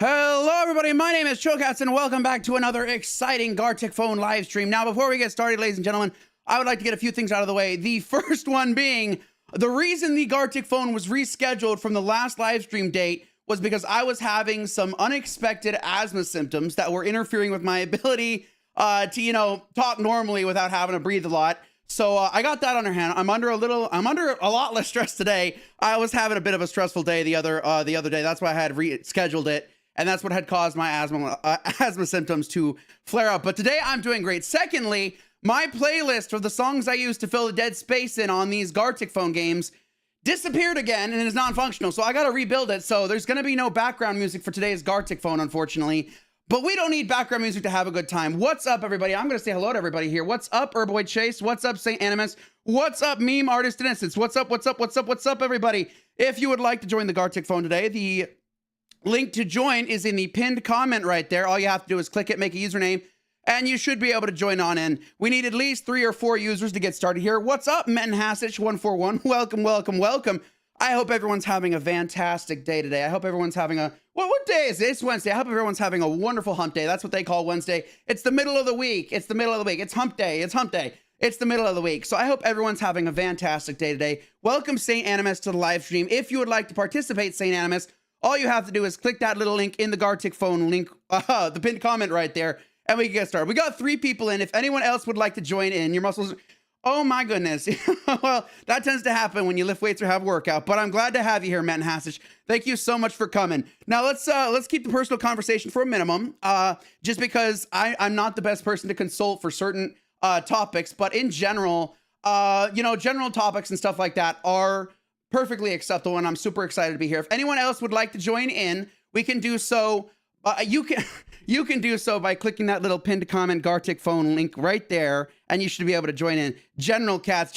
Hello everybody, my name is CHOUTOUTS and welcome back to another exciting Gartic phone live stream. Now before we get started, ladies and gentlemen, I would like to get a few things out of the way. The first one being, the reason the Gartic phone was rescheduled from the last live stream date was because I was having some unexpected asthma symptoms that were interfering with my ability to, talk normally without having to breathe a lot. So I got that under hand. I'm under a lot less stress today. I was having a bit of a stressful day the other day. That's why I had rescheduled it. And that's what had caused my asthma symptoms to flare up. But today I'm doing great. Secondly, my playlist of the songs I used to fill the dead space in on these Gartic phone games disappeared again and is non-functional. So I got to rebuild it. So there's going to be no background music for today's Gartic phone, unfortunately. But we don't need background music to have a good time. What's up, everybody? I'm going to say hello to everybody here. What's up, Herboy Chase? What's up, St. Animus? What's up, Meme Artist Innocence? What's up, everybody? If you would like to join the Gartic phone today, the link to join is in the pinned comment right there. All you have to do is click it, make a username, and you should be able to join on in. We need at least 3 or 4 users to get started here. What's up, Menhassich141? Welcome, welcome, welcome. I hope everyone's having a fantastic day today. I hope everyone's having a... what day is it? It's Wednesday. I hope everyone's having a wonderful hump day. That's what they call Wednesday. It's the middle of the week. It's the middle of the week. It's hump day. It's hump day. It's the middle of the week. So I hope everyone's having a fantastic day today. Welcome, St. Animus, to the live stream. If you would like to participate, St. Animus, all you have to do is click that little link in the Gartic phone link, the pinned comment right there, and we can get started. We got 3 people in. If anyone else would like to join in, your muscles... Oh my goodness. Well, that tends to happen when you lift weights or have workout, but I'm glad to have you here, Matt Hassich. Thank you so much for coming. Now let's keep the personal conversation for a minimum, just because I'm not the best person to consult for certain topics, but in general, general topics and stuff like that are perfectly acceptable, and I'm super excited to be here. If anyone else would like to join in, we can do so. You can do so by clicking that little pinned comment Gartic phone link right there, and you should be able to join in. General Cats.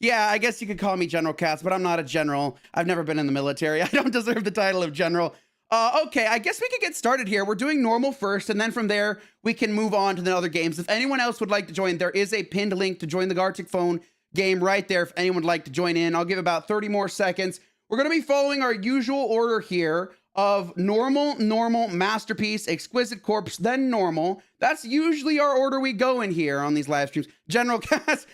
Yeah, I guess you could call me General Cats, but I'm not a general. I've never been in the military. I don't deserve the title of general. Okay, I guess we could get started here. We're doing normal first, and then from there, we can move on to the other games. If anyone else would like to join, there is a pinned link to join the Gartic phone game right there if anyone would like to join in. I'll give about 30 more seconds. We're going to be following our usual order here of normal, masterpiece, exquisite corpse, then normal. That's usually our order we go in here on these live streams. General Cats.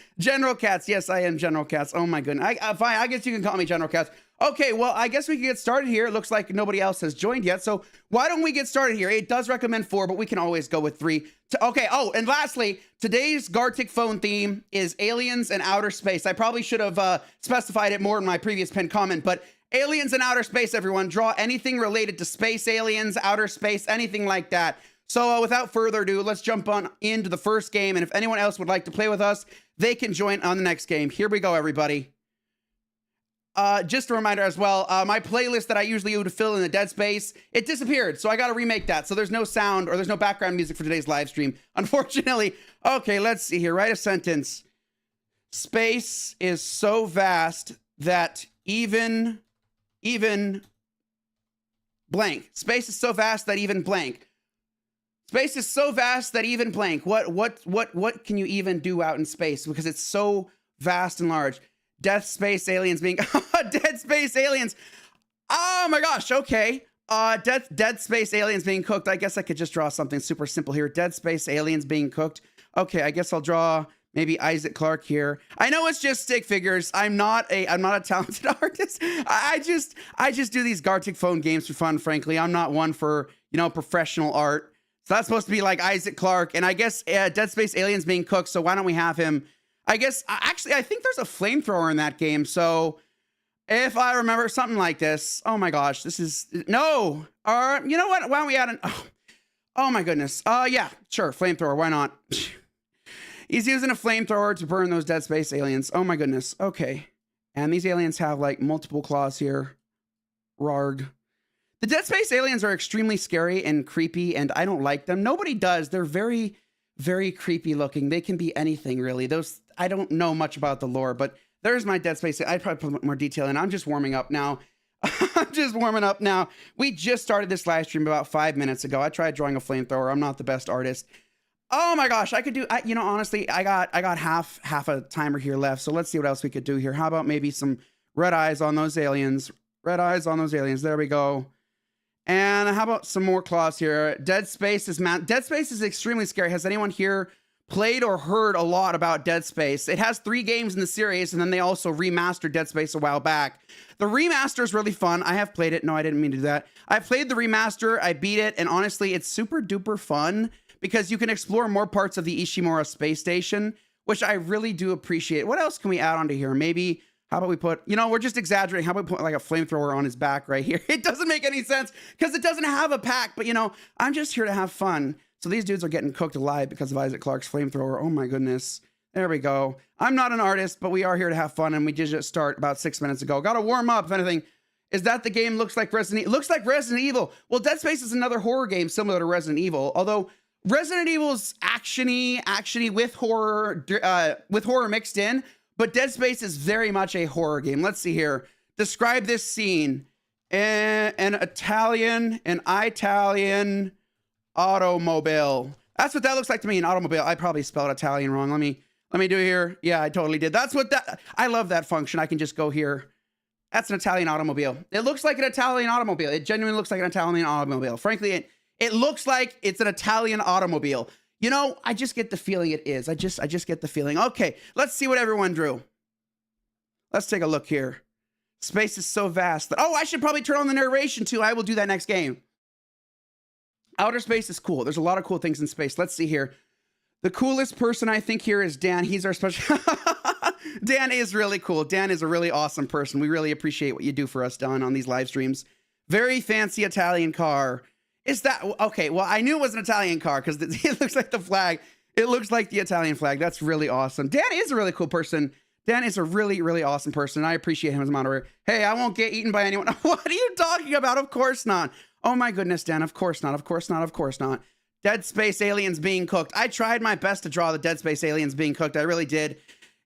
Yes, I am General Cats. Oh my goodness. Fine, I guess you can call me General Cats. Okay, well, I guess we can get started here. It looks like nobody else has joined yet, so why don't we get started here? It does recommend 4, but we can always go with 3. Okay, oh, and lastly, today's Gartic phone theme is aliens and outer space. I probably should have specified it more in my previous pinned comment, but aliens and outer space, everyone. Draw anything related to space aliens, outer space, anything like that. So without further ado, let's jump on into the first game, and if anyone else would like to play with us, they can join on the next game. Here we go, everybody. Just a reminder as well, my playlist that I usually would fill in the dead space, it disappeared, so I got to remake that. So there's no sound or there's no background music for today's live stream, unfortunately. Okay, let's see here. Write a sentence. Space is so vast that even blank. Space is so vast that even blank. Space is so vast that even blank. What can you even do out in space? Because it's so vast and large. Death space aliens being dead space aliens. Oh my gosh. Okay. Dead space aliens being cooked. I guess I could just draw something super simple here. Dead space aliens being cooked. Okay, I guess I'll draw maybe Isaac Clarke here. I know it's just stick figures. I'm not a talented artist. I just do these Gartic phone games for fun, frankly. I'm not one for, professional art. So that's supposed to be like Isaac Clarke, and I guess Dead Space Aliens being cooked, so why don't we have him? I guess, actually, I think there's a flamethrower in that game, so if I remember something like this, oh my gosh, this is, no, you know what, why don't we add an, oh my goodness, yeah, sure, flamethrower, why not? He's using a flamethrower to burn those Dead Space Aliens, oh my goodness, okay, and these aliens have, like, multiple claws here, Rarg. The Dead Space Aliens are extremely scary and creepy, and I don't like them. Nobody does. They're very, very creepy looking. They can be anything, really. I don't know much about the lore, but there's my Dead Space. I'd probably put more detail in. I'm just warming up now. We just started this live stream about 5 minutes ago. I tried drawing a flamethrower. I'm not the best artist. Oh my gosh, I could do, honestly, I got half a timer here left, so let's see what else we could do here. How about maybe some red eyes on those aliens? Red eyes on those aliens. There we go. And how about some more claws here? Dead Space is extremely scary. Has anyone here played or heard a lot about Dead Space? It has 3 games in the series, and then they also remastered Dead Space a while back. The remaster is really fun. I have played it. No, I didn't mean to do that. I played the remaster, I beat it, and honestly, it's super duper fun because you can explore more parts of the Ishimura space station, which I really do appreciate. What else can we add onto here? Maybe, how about we put, you know, we're just exaggerating. How about we put like a flamethrower on his back right here? It doesn't make any sense because it doesn't have a pack, but you know, I'm just here to have fun. So these dudes are getting cooked alive because of Isaac Clarke's flamethrower. Oh my goodness. There we go. I'm not an artist, but we are here to have fun, and we did just start about 6 minutes ago. Got to warm up, if anything. Is that the game looks like Resident Evil? Looks like Resident Evil. Well, Dead Space is another horror game similar to Resident Evil, although Resident Evil's actiony with horror mixed in, but Dead Space is very much a horror game. Let's see here. Describe this scene. An Italian automobile. That's what that looks like to me, an automobile. I probably spelled Italian wrong. Let me do it here. Yeah, I totally did. That's what that, I love that function. I can just go here. That's an Italian automobile. It looks like an Italian automobile. It genuinely looks like an Italian automobile. Frankly, it looks like it's an Italian automobile. You know, I just get the feeling it is. I just get the feeling. Okay, let's see what everyone drew. Let's take a look here. Space is so vast that, oh, I should probably turn on the narration too. I will do that next game. Outer space is cool. There's a lot of cool things in space. Let's see here. The coolest person I think here is Dan. He's our special. Dan is really cool. Dan is a really awesome person. We really appreciate what you do for us, Don, on these live streams. Very fancy Italian car. Is that okay? Well, I knew it was an Italian car because it looks like the flag. It looks like the Italian flag. That's really awesome. Dan is a really cool person. Dan is a really, really awesome person. I appreciate him as a moderator. Hey, I won't get eaten by anyone. What are you talking about? Of course not. Oh my goodness, Dan. Of course not. Of course not. Of course not. Dead Space aliens being cooked. I tried my best to draw the Dead Space aliens being cooked. I really did.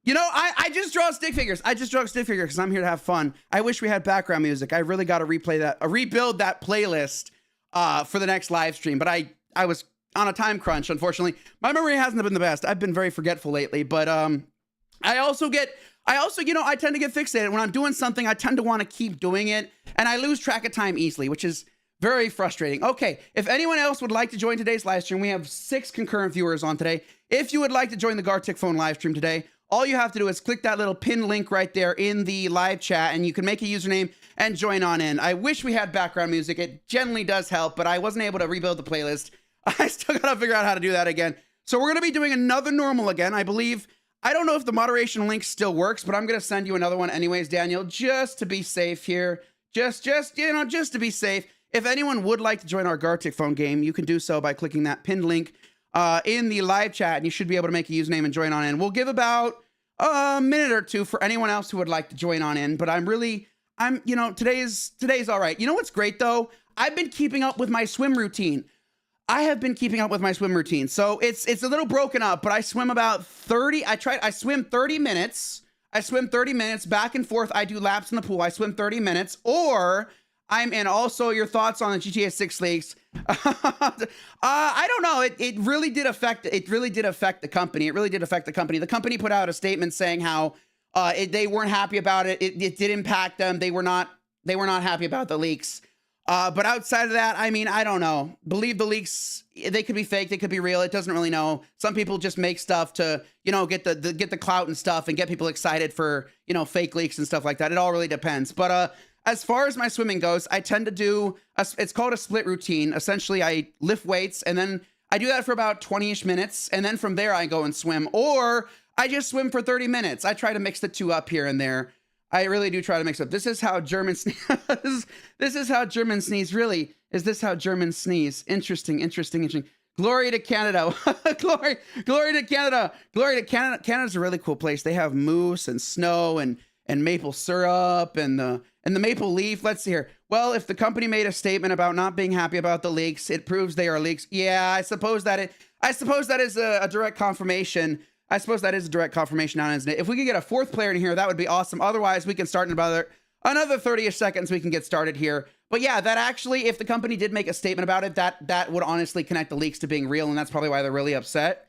You know, I just draw stick figures. I just draw stick figures because I'm here to have fun. I wish we had background music. I really got to rebuild that playlist for the next live stream. But I was on a time crunch, unfortunately. My memory hasn't been the best. I've been very forgetful lately. But I also, you know, I tend to get fixated. When I'm doing something, I tend to want to keep doing it. And I lose track of time easily, which is very frustrating. Okay, if anyone else would like to join today's live stream, we have 6 concurrent viewers on today. If you would like to join the Gartic phone live stream today, all you have to do is click that little pin link right there in the live chat, and you can make a username and join on in. I wish we had background music. It generally does help, but I wasn't able to rebuild the playlist. I still gotta figure out how to do that again. So we're gonna be doing another normal again. I believe, I don't know if the moderation link still works, but I'm gonna send you another one anyways, Daniel, just to be safe here. Just to be safe. If anyone would like to join our Gartic phone game, you can do so by clicking that pinned link in the live chat, and you should be able to make a username and join on in. We'll give about a minute or two for anyone else who would like to join on in, but you know, today's all right. You know what's great though? I've been keeping up with my swim routine. I have been keeping up with my swim routine. So it's a little broken up, but I swim about 30. I swim 30 minutes. I swim 30 minutes back and forth. I do laps in the pool. I swim 30 minutes, or I'm in. Also, your thoughts on the GTA 6 leaks? I don't know. It really did affect the company. It really did affect the company. The company put out a statement saying how they weren't happy about it. It did impact them. They were not happy about the leaks. But outside of that, I mean, I don't know. Believe the leaks. They could be fake. They could be real. It doesn't really know. Some people just make stuff to, you know, get the clout and stuff and get people excited for, you know, fake leaks and stuff like that. It all really depends. But as far as my swimming goes, I tend to do, it's called a split routine. Essentially, I lift weights, and then I do that for about 20-ish minutes, and then from there, I go and swim. Or I just swim for 30 minutes. I try to mix the two up here and there. I really do try to mix up. This is how Germans sneeze. This is how Germans sneeze. Really? Is this how Germans sneeze? Interesting. Glory to Canada. glory to Canada. Glory to Canada. Canada's a really cool place. They have moose and snow and maple syrup and the maple leaf. Let's see here. Well, if the company made a statement about not being happy about the leaks, it proves they are leaks. Yeah, I suppose that is a direct confirmation. I suppose that is a direct confirmation on, isn't it? If we could get a 4th player in here, that would be awesome. Otherwise, we can start in about another 30-ish seconds. We can get started here. But yeah, that actually, if the company did make a statement about it, that would honestly connect the leaks to being real, and that's probably why they're really upset.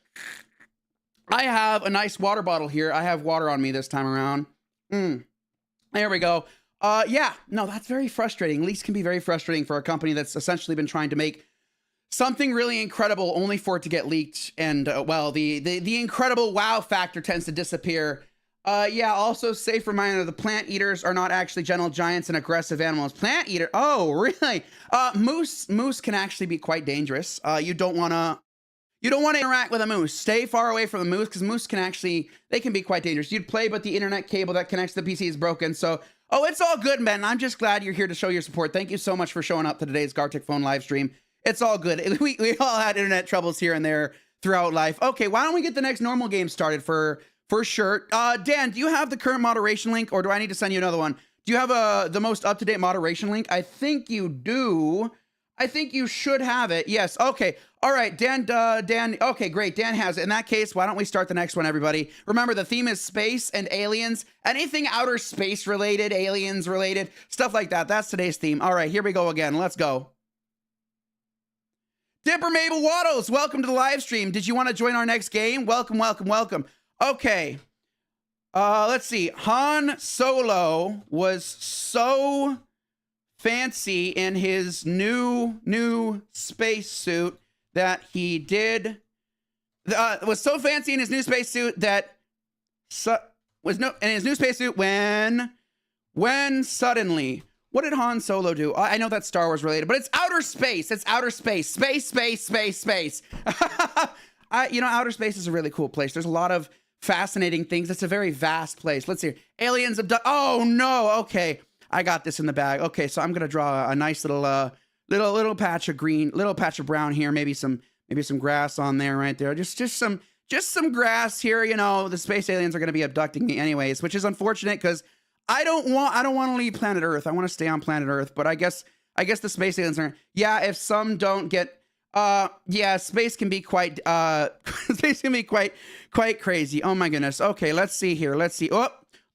I have a nice water bottle here. I have water on me this time around. There we go. Yeah, no, that's very frustrating. Leaks can be very frustrating for a company that's essentially been trying to make something really incredible only for it to get leaked. And, well, the incredible wow factor tends to disappear. Yeah, also safe reminder, the plant eaters are not actually gentle giants and aggressive animals. Plant eater, oh, really? Moose can actually be quite dangerous. You don't want to interact with a moose. Stay far away from the moose, because moose can actually, they can be quite dangerous. You'd play, but the internet cable that connects to the PC is broken. So, oh, it's all good, man. I'm just glad you're here to show your support. Thank you so much for showing up to today's Gartic Phone live stream. It's all good. We all had internet troubles here and there throughout life. Okay, why don't we get the next normal game started for sure. Dan, do you have the current moderation link, or do I need to send you another one? Do you have the most up-to-date moderation link? I think you do. I think you should have it. Yes. Okay. All right. Dan. Okay, great. Dan has it. In that case, why don't we start the next one, everybody? Remember, the theme is space and aliens. Anything outer space related, aliens related, stuff like that. That's today's theme. All right, here we go again. Let's go. Dipper Mabel Waddles, welcome to the live stream. Did you want to join our next game? Welcome, welcome, welcome. Okay. Let's see. Han Solo was so fancy in his new space suit that he did was so fancy in his new space suit that when suddenly, what did Han Solo do? I know that's Star Wars related, but it's outer space. It's outer space. Space. Outer space is a really cool place. There's a lot of fascinating things. It's a very vast place. Let's see. Aliens abduct. Oh no. Okay. I got this in the bag. Okay, so I'm gonna draw a nice little little patch of green, little patch of brown here, maybe some grass on there right there. Just some grass here. You know, the space aliens are gonna be abducting me anyways, which is unfortunate because I don't want to leave planet Earth. I want to stay on planet Earth, but I guess the space aliens are. Yeah, if some don't get yeah, space can be quite quite crazy. Oh my goodness. Okay, let's see here. Let's see. Oh,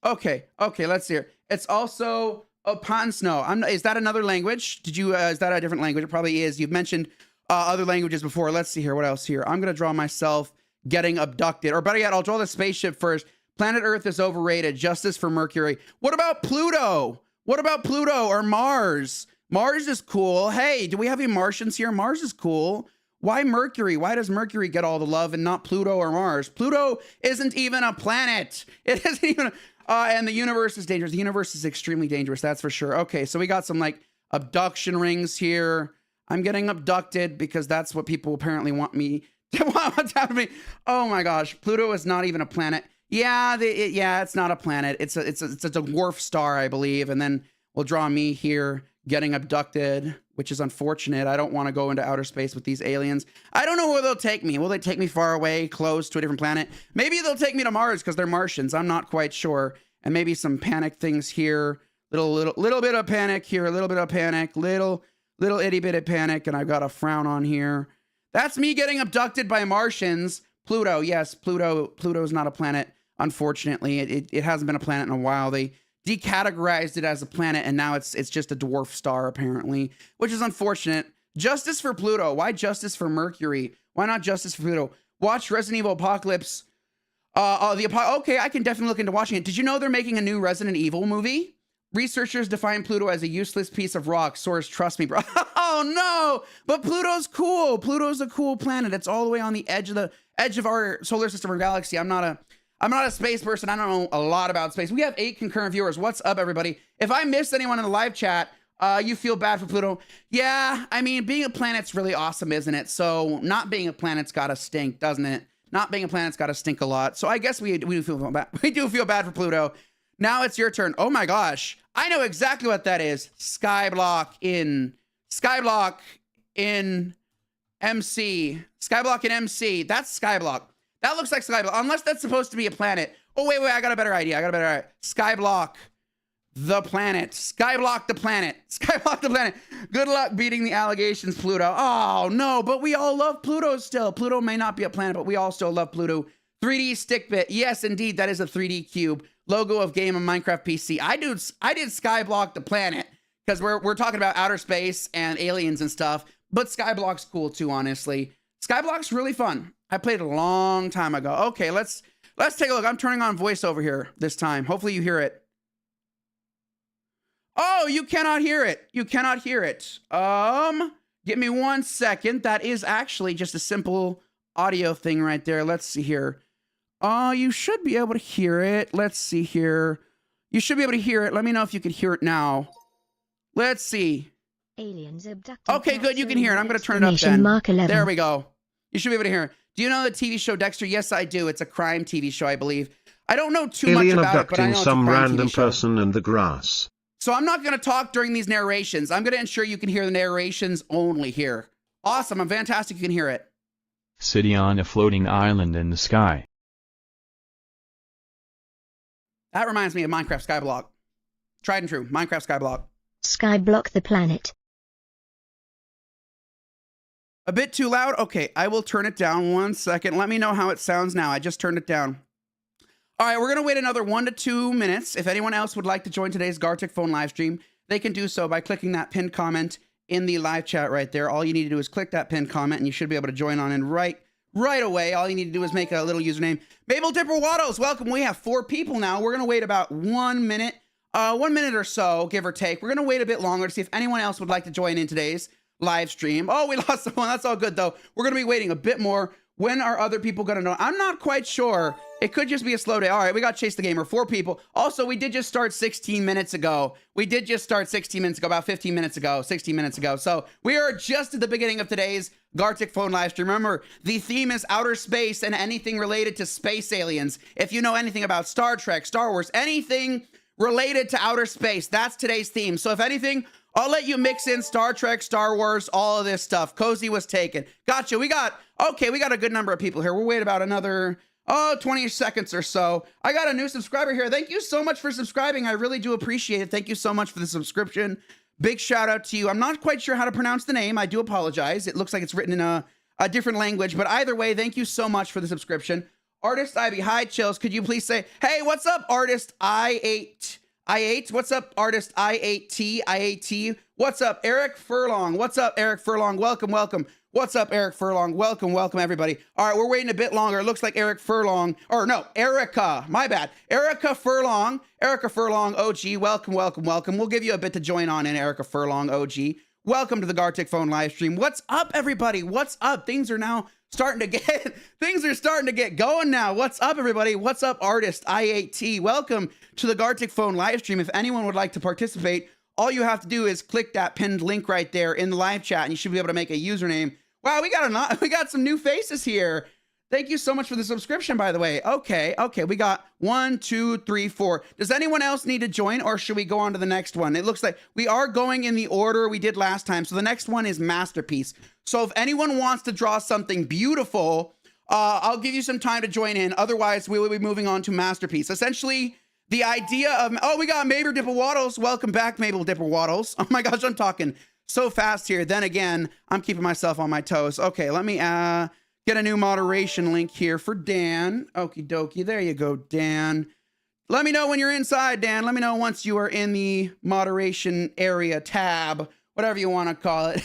okay, let's see here. It's also upon snow. Is that another language? Did you, is that a different language? It probably is. You've mentioned other languages before. Let's see here. What else here? I'm going to draw myself getting abducted. Or better yet, I'll draw the spaceship first. Planet Earth is overrated. Justice for Mercury. What about Pluto? What about Pluto or Mars? Mars is cool. Hey, do we have any Martians here? Mars is cool. Why Mercury? Why does Mercury get all the love and not Pluto or Mars? Pluto isn't even a planet. It isn't even... and the universe is dangerous. The universe is extremely dangerous, that's for sure. Okay, so we got some like abduction rings here. I'm getting abducted because that's what people apparently want me to want. What's happening to me? Oh my gosh, Pluto is not even a planet. Yeah, it's not a planet. It's a dwarf star, I believe. And then we'll draw me here getting abducted, which is unfortunate. I don't want to go into outer space with these aliens. I don't know where they'll take me. Will they take me far away, close to a different planet? Maybe they'll take me to Mars because they're Martians. I'm not quite sure. And maybe some panic things here. Little bit of panic here. A little bit of panic. Little itty bit of panic. And I've got a frown on here. That's me getting abducted by Martians. Pluto. Yes, Pluto is not a planet. Unfortunately, it hasn't been a planet in a while. They decategorized it as a planet, and now it's just a dwarf star, apparently, which is unfortunate. Justice for Pluto. Why justice for Mercury? Why not justice for Pluto? Watch Resident Evil Apocalypse. Okay, I can definitely look into watching it. Did you know they're making a new Resident Evil movie? Researchers define Pluto as a useless piece of rock. Source, trust me, bro. Oh no! But Pluto's cool. Pluto's a cool planet. It's all the way on the edge of our solar system or galaxy. I'm not a space person. I don't know a lot about space. We have 8 concurrent viewers. What's up, everybody? If I missed anyone in the live chat, you feel bad for Pluto. Yeah, I mean, being a planet's really awesome, isn't it? So not being a planet's gotta stink, doesn't it? Not being a planet's gotta stink a lot. So I guess we do feel bad. We do feel bad for Pluto. Now it's your turn. Oh my gosh. I know exactly what that is. Skyblock in MC. Skyblock in MC. That's Skyblock. That looks like Skyblock, unless that's supposed to be a planet. Oh, wait, I got a better idea. Skyblock the planet. Skyblock the planet. Skyblock the planet. Good luck beating the allegations, Pluto. Oh, no, but we all love Pluto still. Pluto may not be a planet, but we all still love Pluto. 3D stick bit. Yes, indeed, that is a 3D cube. Logo of game of Minecraft PC. I did Skyblock the planet because we're talking about outer space and aliens and stuff, but Skyblock's cool too, honestly. Skyblock's really fun. I played it a long time ago. Okay, let's take a look. I'm turning on voiceover here this time. Hopefully you hear it. Oh, you cannot hear it. You cannot hear it. Give me 1 second. That is actually just a simple audio thing right there. Let's see here. You should be able to hear it. Let's see here. You should be able to hear it. Let me know if you can hear it now. Let's see. Aliens abducting. Okay, good. You can hear it. I'm going to turn it up then. Mark 11. There we go. You should be able to hear it. Do you know the TV show Dexter? Yes, I do. It's a crime TV show, I believe. I don't know too much about it, but I know it's a some crime random TV show. person in the grass. So I'm not going to talk during these narrations. I'm going to ensure you can hear the narrations only here. Awesome. I'm fantastic. You can hear it. City on a floating island in the sky. That reminds me of Minecraft Skyblock. Tried and true. Minecraft Skyblock. Skyblock the planet. A bit too loud? Okay, I will turn it down 1 second. Let me know how it sounds now. I just turned it down. All right, we're going to wait another 1 to 2 minutes. If anyone else would like to join today's Gartic phone live stream, they can do so by clicking that pinned comment in the live chat right there. All you need to do is click that pinned comment, and you should be able to join on in right away. All you need to do is make a little username. MABELDIPPERWADLE, welcome. We have 4 people now. We're going to wait about 1 minute, 1 minute or so, give or take. We're going to wait a bit longer to see if anyone else would like to join in today's live stream. Oh, we lost someone. That's all good, though. We're going to be waiting a bit more. When are other people going to know? I'm not quite sure. It could just be a slow day. All right, we got Chase the Gamer, 4 people. Also, we did just start 16 minutes ago. About 15 minutes ago, 16 minutes ago. So we are just at the beginning of today's Gartic phone live stream. Remember, the theme is outer space and anything related to space aliens. If you know anything about Star Trek, Star Wars, anything related to outer space, that's today's theme. So if anything, I'll let you mix in Star Trek, Star Wars, all of this stuff. Cozy was taken. Gotcha. We got a good number of people here. We'll wait about another 20 seconds or so. I got a new subscriber here. Thank you so much for subscribing. I really do appreciate it. Thank you so much for the subscription. Big shout out to you. I'm not quite sure how to pronounce the name. I do apologize. It looks like it's written in a different language, but either way, thank you so much for the subscription. Artist Ivy, hi Chills. Could you please say, hey, what's up, Artist I8? What's up, Artist I8T? What's up, Eric Furlong? What's up, Eric Furlong? Welcome. What's up, Eric Furlong? Welcome, everybody. All right, we're waiting a bit longer. It looks like Erica, my bad. Erica Furlong OG, welcome. We'll give you a bit to join on in, Erica Furlong OG. Welcome to the Gartic phone live stream. What's up, everybody? What's up? Things are starting to get going now. What's up, everybody? What's up, Artist I8T? Welcome to the Gartic phone live stream. If anyone would like to participate, all you have to do is click that pinned link right there in the live chat, and you should be able to make a username. Wow, we got some new faces here. Thank you so much for the subscription, by the way. Okay, we got 1, 2, 3, 4. Does anyone else need to join, or should we go on to the next one? It looks like we are going in the order we did last time. So the next one is Masterpiece. So if anyone wants to draw something beautiful, I'll give you some time to join in. Otherwise, we will be moving on to Masterpiece. Essentially, the idea of, we got MABELDIPPERWADLE. Welcome back, MABELDIPPERWADLE. Oh my gosh, I'm talking so fast here. Then again, I'm keeping myself on my toes. Okay, let me get a new moderation link here for Dan. Okie dokie. There you go, Dan. Let me know when you're inside, Dan. Let me know once you are in the moderation area tab, whatever you want to call it.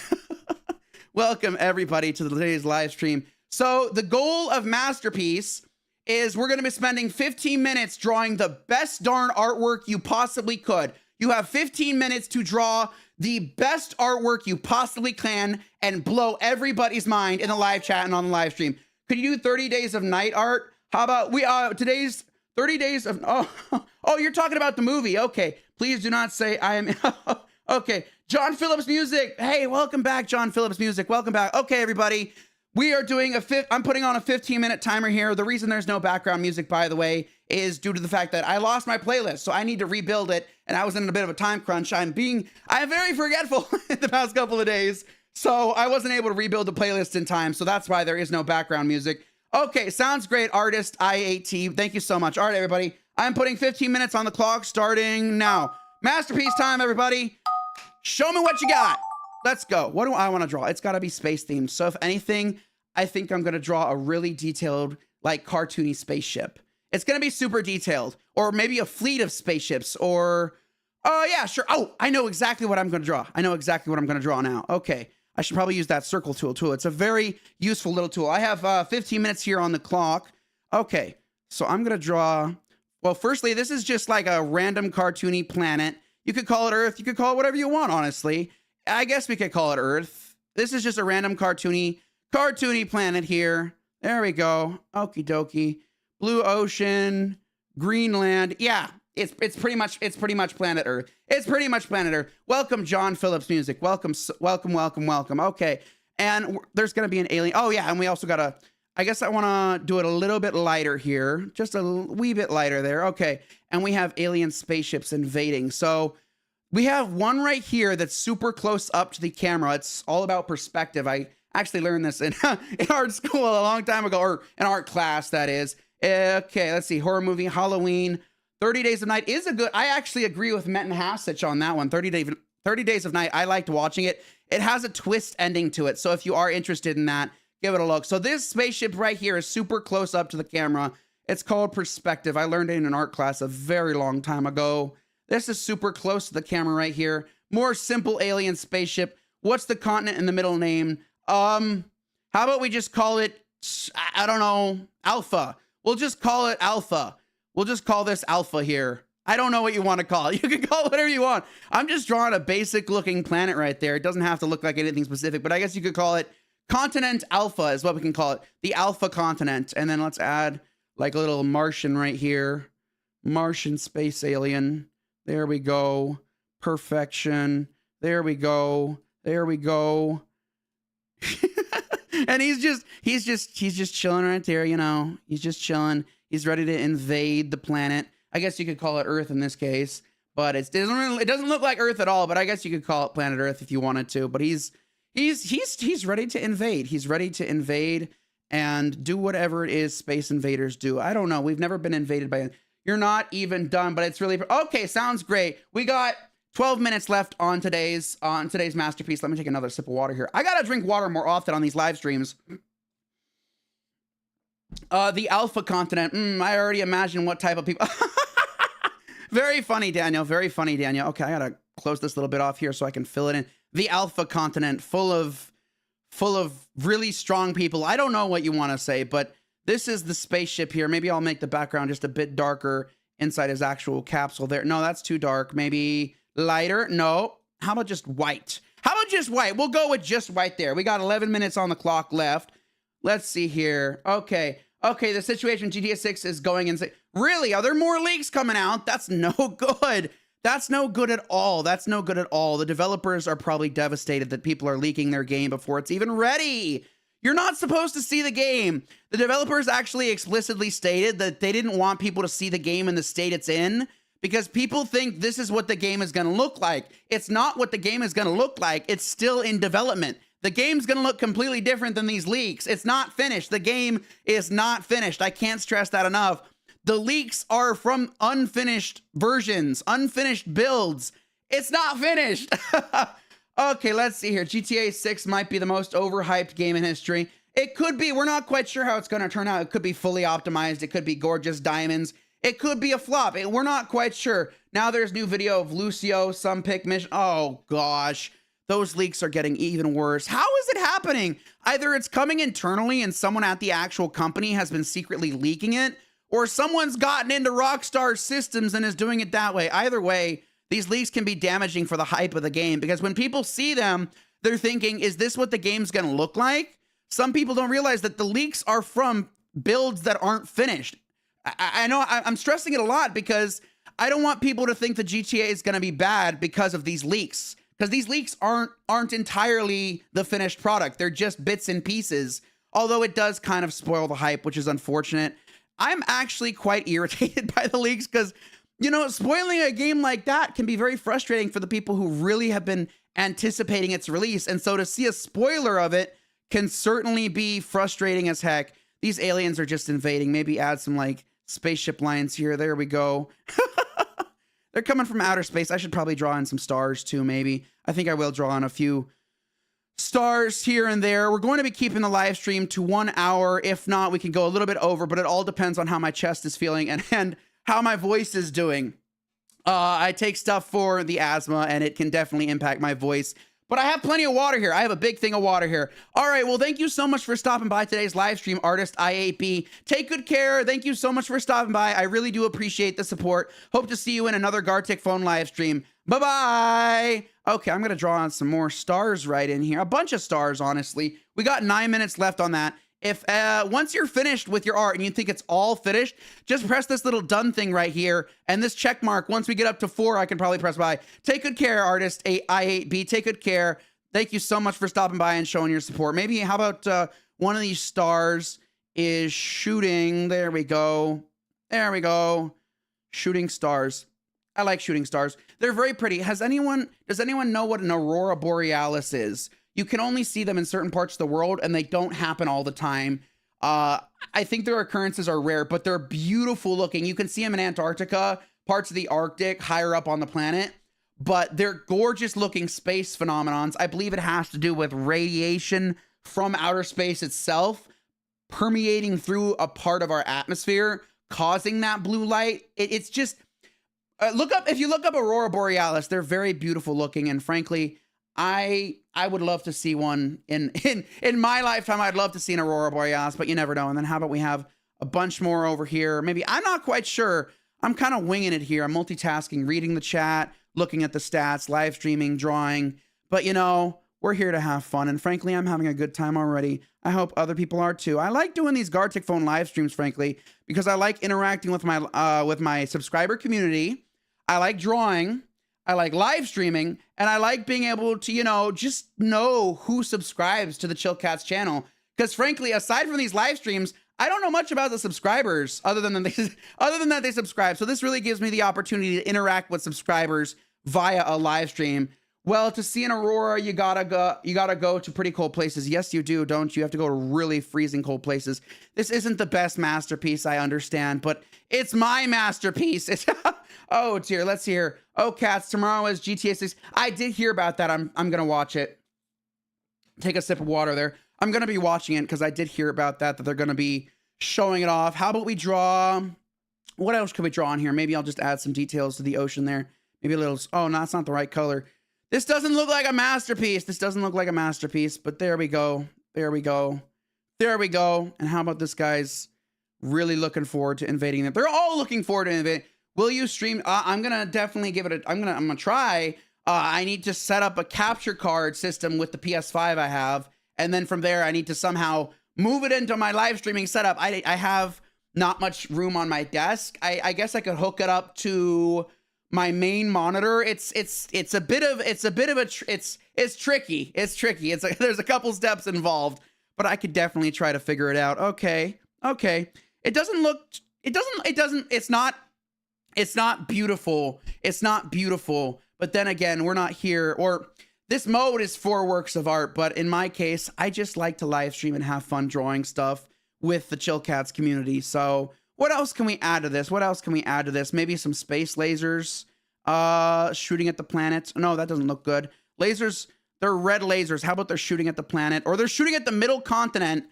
Welcome, everybody, to today's live stream. So the goal of Masterpiece is we're going to be spending 15 minutes drawing the best darn artwork you possibly could. You have 15 minutes to draw the best artwork you possibly can and blow everybody's mind in the live chat and on the live stream. Could you do 30 days of night art? How about today's 30 days of, oh, you're talking about the movie. Okay. Please do not say I am. Okay. John Phillips Music. Hey, welcome back, John Phillips Music. Welcome back. Okay, everybody. We are doing I'm putting on a 15-minute timer here. The reason there's no background music, by the way, is due to the fact that I lost my playlist. So I need to rebuild it. And I was in a bit of a time crunch. I'm very forgetful in the past couple of days. So I wasn't able to rebuild the playlist in time. So that's why there is no background music. Okay, sounds great, Artist I8T. Thank you so much. All right, everybody. I'm putting 15 minutes on the clock starting now. Masterpiece time, everybody. Show me what you got. Let's go. What do I want to draw? It's got to be space themed. So if anything, I think I'm going to draw a really detailed, like cartoony spaceship. It's going to be super detailed, or maybe a fleet of spaceships, or, oh yeah, sure. Oh, I know exactly what I'm going to draw. I know exactly what I'm going to draw now. Okay. I should probably use that circle tool. It's a very useful little tool. I have 15 minutes here on the clock. Okay. So I'm going to draw, well, firstly, this is just like a random cartoony planet. You could call it Earth. You could call it whatever you want, honestly. I guess we could call it Earth. This is just a random cartoony planet here. There we go. Okie dokie. Blue ocean, Greenland. Yeah, it's pretty much planet Earth. It's pretty much planet Earth. Welcome, John Phillips Music. Welcome. Okay, and there's gonna be an alien. Oh yeah, and we also gotta. I guess I want to do it a little bit lighter here, just a wee bit lighter there. Okay, and we have alien spaceships invading. So we have one right here that's super close up to the camera. It's all about perspective. I actually learned this in art school a long time ago, or in art class, that is. Okay, let's see. Horror movie, Halloween, 30 Days of Night is a good. I actually agree with Metin Hasich on that one. 30 Days of Night. I liked watching it. It has a twist ending to it. So if you are interested in that, give it a look. So this spaceship right here is super close up to the camera. It's called perspective. I learned it in an art class a very long time ago. This is super close to the camera right here. More simple alien spaceship. What's the continent in the middle name? How about we just call it, I don't know, Alpha. We'll just call it Alpha. We'll just call this Alpha here. I don't know what you want to call it. You can call it whatever you want. I'm just drawing a basic looking planet right there. It doesn't have to look like anything specific, but I guess you could call it Continent Alpha is what we can call it. The Alpha continent. And then let's add like a little Martian right here. Martian space alien. There we go. Perfection. There we go. There we go. And he's just chilling right there, you know. He's just chilling. He's ready to invade the planet. I guess you could call it Earth in this case, but it doesn't look like Earth at all, but I guess you could call it planet Earth if you wanted to. But he's ready to invade. He's ready to invade and do whatever it is space invaders do. I don't know. We've never been invaded by. You're not even done, but it's really okay. Sounds great. We got 12 minutes left on today's masterpiece. Let me take another sip of water here. I gotta drink water more often on these live streams. The Alpha continent. I already imagine what type of people. Very funny, Daniel. Very funny, Daniel. Okay, I gotta close this little bit off here so I can fill it in. The Alpha continent, full of really strong people. I don't know what you want to say, but this is the spaceship here. Maybe I'll make the background just a bit darker inside his actual capsule there. No, that's too dark. Maybe lighter. No. How about just white? How about just white? We'll go with just white there. We got 11 minutes on the clock left. Let's see here. Okay. Okay, the situation GTA 6 is going insane. Really? Are there more leaks coming out? That's no good. That's no good at all. That's no good at all. The developers are probably devastated that people are leaking their game before it's even ready. You're not supposed to see the game. The developers actually explicitly stated that they didn't want people to see the game in the state it's in because people think this is what the game is going to look like. It's not what the game is going to look like. It's still in development. The game's going to look completely different than these leaks. It's not finished. The game is not finished. I can't stress that enough. The leaks are from unfinished versions, unfinished builds. It's not finished. Okay, let's see here. GTA 6 might be the most overhyped game in history. It could be. We're not quite sure how it's going to turn out. It could be fully optimized. It could be gorgeous diamonds. It could be a flop. We're not quite sure. Now there's new video of Lucio, some pick mission. Oh, gosh. Those leaks are getting even worse. How is it happening? Either it's coming internally and someone at the actual company has been secretly leaking it, or someone's gotten into Rockstar's systems and is doing it that way. Either way, these leaks can be damaging for the hype of the game because when people see them, they're thinking, is this what the game's going to look like? Some people don't realize that the leaks are from builds that aren't finished. I know I'm stressing it a lot because I don't want people to think the GTA is going to be bad because of these leaks. Because these leaks aren't entirely the finished product. They're just bits and pieces. Although it does kind of spoil the hype, which is unfortunate. I'm actually quite irritated by the leaks because, you know, spoiling a game like that can be very frustrating for the people who really have been anticipating its release. And so to see a spoiler of it can certainly be frustrating as heck. These aliens are just invading. Maybe add some like spaceship lines here. There we go. They're coming from outer space. I should probably draw in some stars too, maybe. I think I will draw in a few stars here and there. We're going to be keeping the live stream to 1 hour. If not, we can go a little bit over, but it all depends on how my chest is feeling and how my voice is doing. I take stuff for the asthma and it can definitely impact my voice. But I have plenty of water here. I have a big thing of water here. All right, well, thank you so much for stopping by today's live stream, Artist I8B. Take good care. Thank you so much for stopping by. I really do appreciate the support. Hope to see you in another Gartic phone live stream. Bye-bye. Okay, I'm going to draw on some more stars right in here. A bunch of stars, honestly. We got 9 minutes left on that. If once you're finished with your art and you think it's all finished, just press this little done thing right here and this check mark. Once we get up to 4, I can probably press by. Take good care, Artist I8B. Take good care. Thank you so much for stopping by and showing your support. Maybe how about one of these stars is shooting. There we go. There we go. Shooting stars. I like shooting stars. They're very pretty. Does anyone know what an aurora borealis is? You can only see them in certain parts of the world, and they don't happen all the time. I think their occurrences are rare, but they're beautiful looking. You can see them in Antarctica, parts of the Arctic, higher up on the planet, but they're gorgeous looking space phenomenons. I believe it has to do with radiation from outer space itself permeating through a part of our atmosphere, causing that blue light. It's just, if you look up aurora borealis, they're very beautiful looking, and frankly, I would love to see one in my lifetime. I'd love to see an aurora borealis, but you never know. And then how about we have a bunch more over here? Maybe, I'm not quite sure. I'm kind of winging it here. I'm multitasking, reading the chat, looking at the stats, live streaming, drawing. But you know, we're here to have fun. And frankly, I'm having a good time already. I hope other people are too. I like doing these Gartic phone live streams, frankly, because I like interacting with my subscriber community. I like drawing. I like live streaming, and I like being able to, you know, just know who subscribes to the Chill Cats channel. Because frankly, aside from these live streams, I don't know much about the subscribers other than that they subscribe. So this really gives me the opportunity to interact with subscribers via a live stream. Well, to see an aurora, you gotta go to pretty cold places. Yes, you do, don't you? You have to go to really freezing cold places. This isn't the best masterpiece, I understand, but it's my masterpiece. It's oh dear, let's see here. Oh, cats, tomorrow is GTA 6. I did hear about that. I'm gonna watch it. Take a sip of water there. I'm gonna be watching it because I did hear about that they're gonna be showing it off. How about we draw? What else could we draw on here? Maybe I'll just add some details to the ocean there. Maybe a little. Oh no, that's not the right color. This doesn't look like a masterpiece. This doesn't look like a masterpiece, but there we go. There we go. There we go. And how about this guy's really looking forward to invading them? They're all looking forward to invading. Will you stream? I'm going to definitely give it a, I'm going to try. I need to set up a capture card system with the PS5 I have. And then from there, I need to somehow move it into my live streaming setup. I have not much room on my desk. I guess I could hook it up to my main monitor. It's tricky. It's like there's a couple steps involved, but I could definitely try to figure it out. Okay. It's not beautiful. It's not beautiful. But then again, we're not here, or this mode is for works of art. But in my case, I just like to live stream and have fun drawing stuff with the Chill Cats community. So what else can we add to this? Maybe some space lasers shooting at the planet. No, that doesn't look good. Lasers, they're red lasers. How about they're shooting at the planet? Or they're shooting at the middle continent,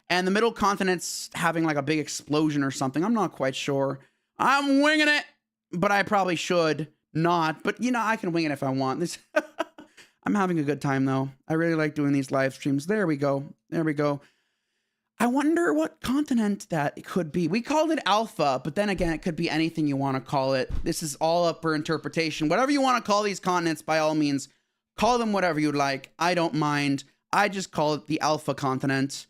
and the middle continent's having like a big explosion or something. I'm not quite sure. I'm winging it, but I probably should not. But, you know, I can wing it if I want. This I'm having a good time, though. I really like doing these live streams. There we go. There we go. I wonder what continent that could be. We called it Alpha, but then again, it could be anything you want to call it. This is all up for interpretation. Whatever you want to call these continents, by all means, call them whatever you'd like. I don't mind. I just call it the Alpha continent.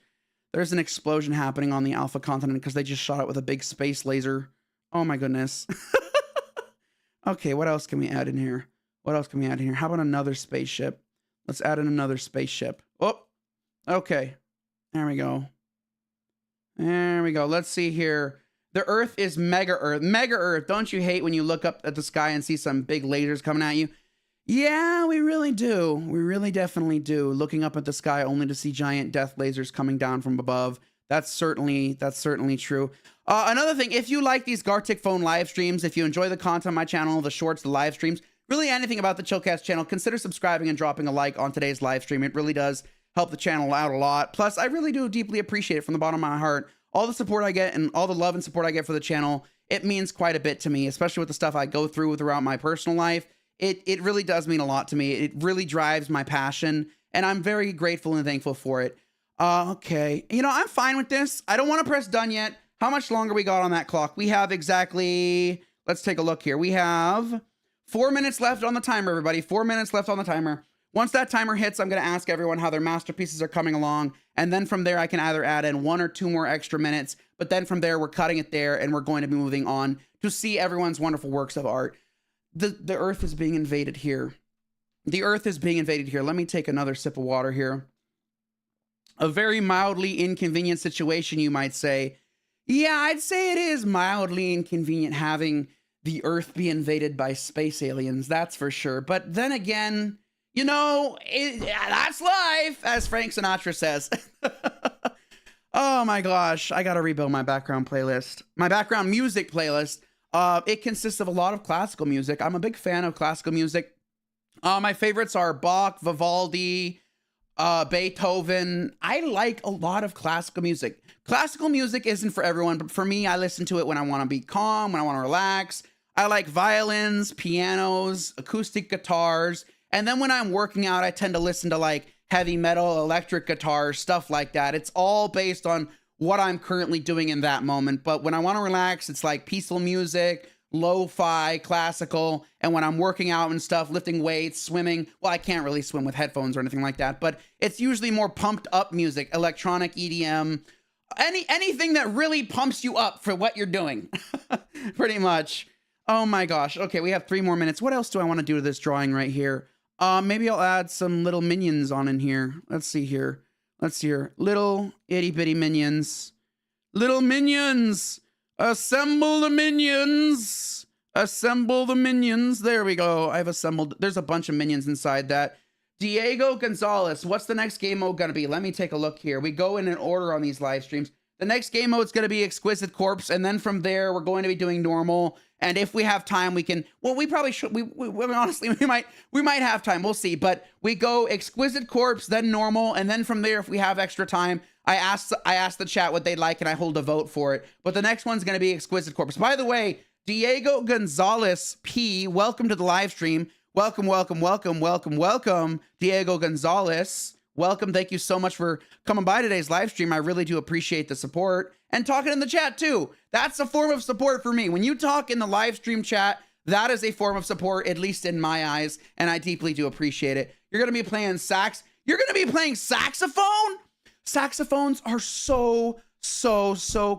There's an explosion happening on the Alpha continent because they just shot it with a big space laser. Oh my goodness. Okay, what else can we add in here? How about another spaceship? Let's add in another spaceship. Oh, okay. There we go. Let's see here. The Earth is Mega Earth. Mega Earth. Don't you hate when you look up at the sky and see some big lasers coming at you? Yeah, we really do. We really definitely do. Looking up at the sky only to see giant death lasers coming down from above. That's certainly true. Another thing, if you like these Gartic phone live streams, if you enjoy the content on my channel, the shorts, the live streams, really anything about the Chillcast channel, consider subscribing and dropping a like on today's live stream. It really does help the channel out a lot. Plus, I really do deeply appreciate it from the bottom of my heart. All the support I get and all the love and support I get for the channel, it means quite a bit to me, especially with the stuff I go through throughout my personal life. It really does mean a lot to me. It really drives my passion, and I'm very grateful and thankful for it. Okay, you know, I'm fine with this. I don't want to press done yet. How much longer we got on that clock? We have exactly, let's take a look here. We have 4 minutes left on the timer, everybody. 4 minutes left on the timer. Once that timer hits, I'm going to ask everyone how their masterpieces are coming along. And then from there, I can either add in 1 or 2 more extra minutes. But then from there, we're cutting it there, and we're going to be moving on to see everyone's wonderful works of art. The earth is being invaded here. The earth is being invaded here. Let me take another sip of water here. A very mildly inconvenient situation, you might say. Yeah, I'd say it is mildly inconvenient having the earth be invaded by space aliens, that's for sure. But then again, you know, that's life, as Frank Sinatra says. Oh my gosh, I gotta rebuild my background playlist. My background music playlist. It consists of a lot of classical music. I'm a big fan of classical music. My favorites are Bach, Vivaldi, Beethoven. I like a lot of classical music. Classical music isn't for everyone, but for me, I listen to it when I want to be calm, when I want to relax. I like violins, pianos, acoustic guitars. And then when I'm working out, I tend to listen to like heavy metal, electric guitars, stuff like that. It's all based on what I'm currently doing in that moment. But when I want to relax, it's like peaceful music, lo-fi, classical. And when I'm working out and stuff, lifting weights, swimming, well, I can't really swim with headphones or anything like that, but it's usually more pumped up music, electronic EDM, anything that really pumps you up for what you're doing. Pretty much. Oh my gosh. Okay, we have 3 more minutes. What else do I want to do to this drawing right here? Maybe I'll add some little minions on in here. Let's see here. Let's see here. Little itty bitty minions. Little minions. Assemble the minions. Assemble the minions. There we go. I've assembled. There's a bunch of minions inside that. Diego Gonzalez. What's the next game mode going to be? Let me take a look here. We go in an order on these live streams. The next game mode is going to be Exquisite Corpse. And then from there, we're going to be doing normal. And if we have time, we can, well, we probably should, we honestly, we might have time. We'll see. But we go Exquisite Corpse, then normal. And then from there, if we have extra time, I ask the chat what they'd like and I hold a vote for it. But the next one's going to be Exquisite Corpse. By the way, Diego Gonzalez P, welcome to the live stream. Welcome, welcome, welcome, welcome, welcome, Diego Gonzalez. Welcome. Thank you so much for coming by today's live stream. I really do appreciate the support and talking in the chat too. That's a form of support for me. When you talk in the live stream chat, that is a form of support, at least in my eyes, and I deeply do appreciate it. You're going to be playing sax. You're going to be playing saxophone? Saxophones are so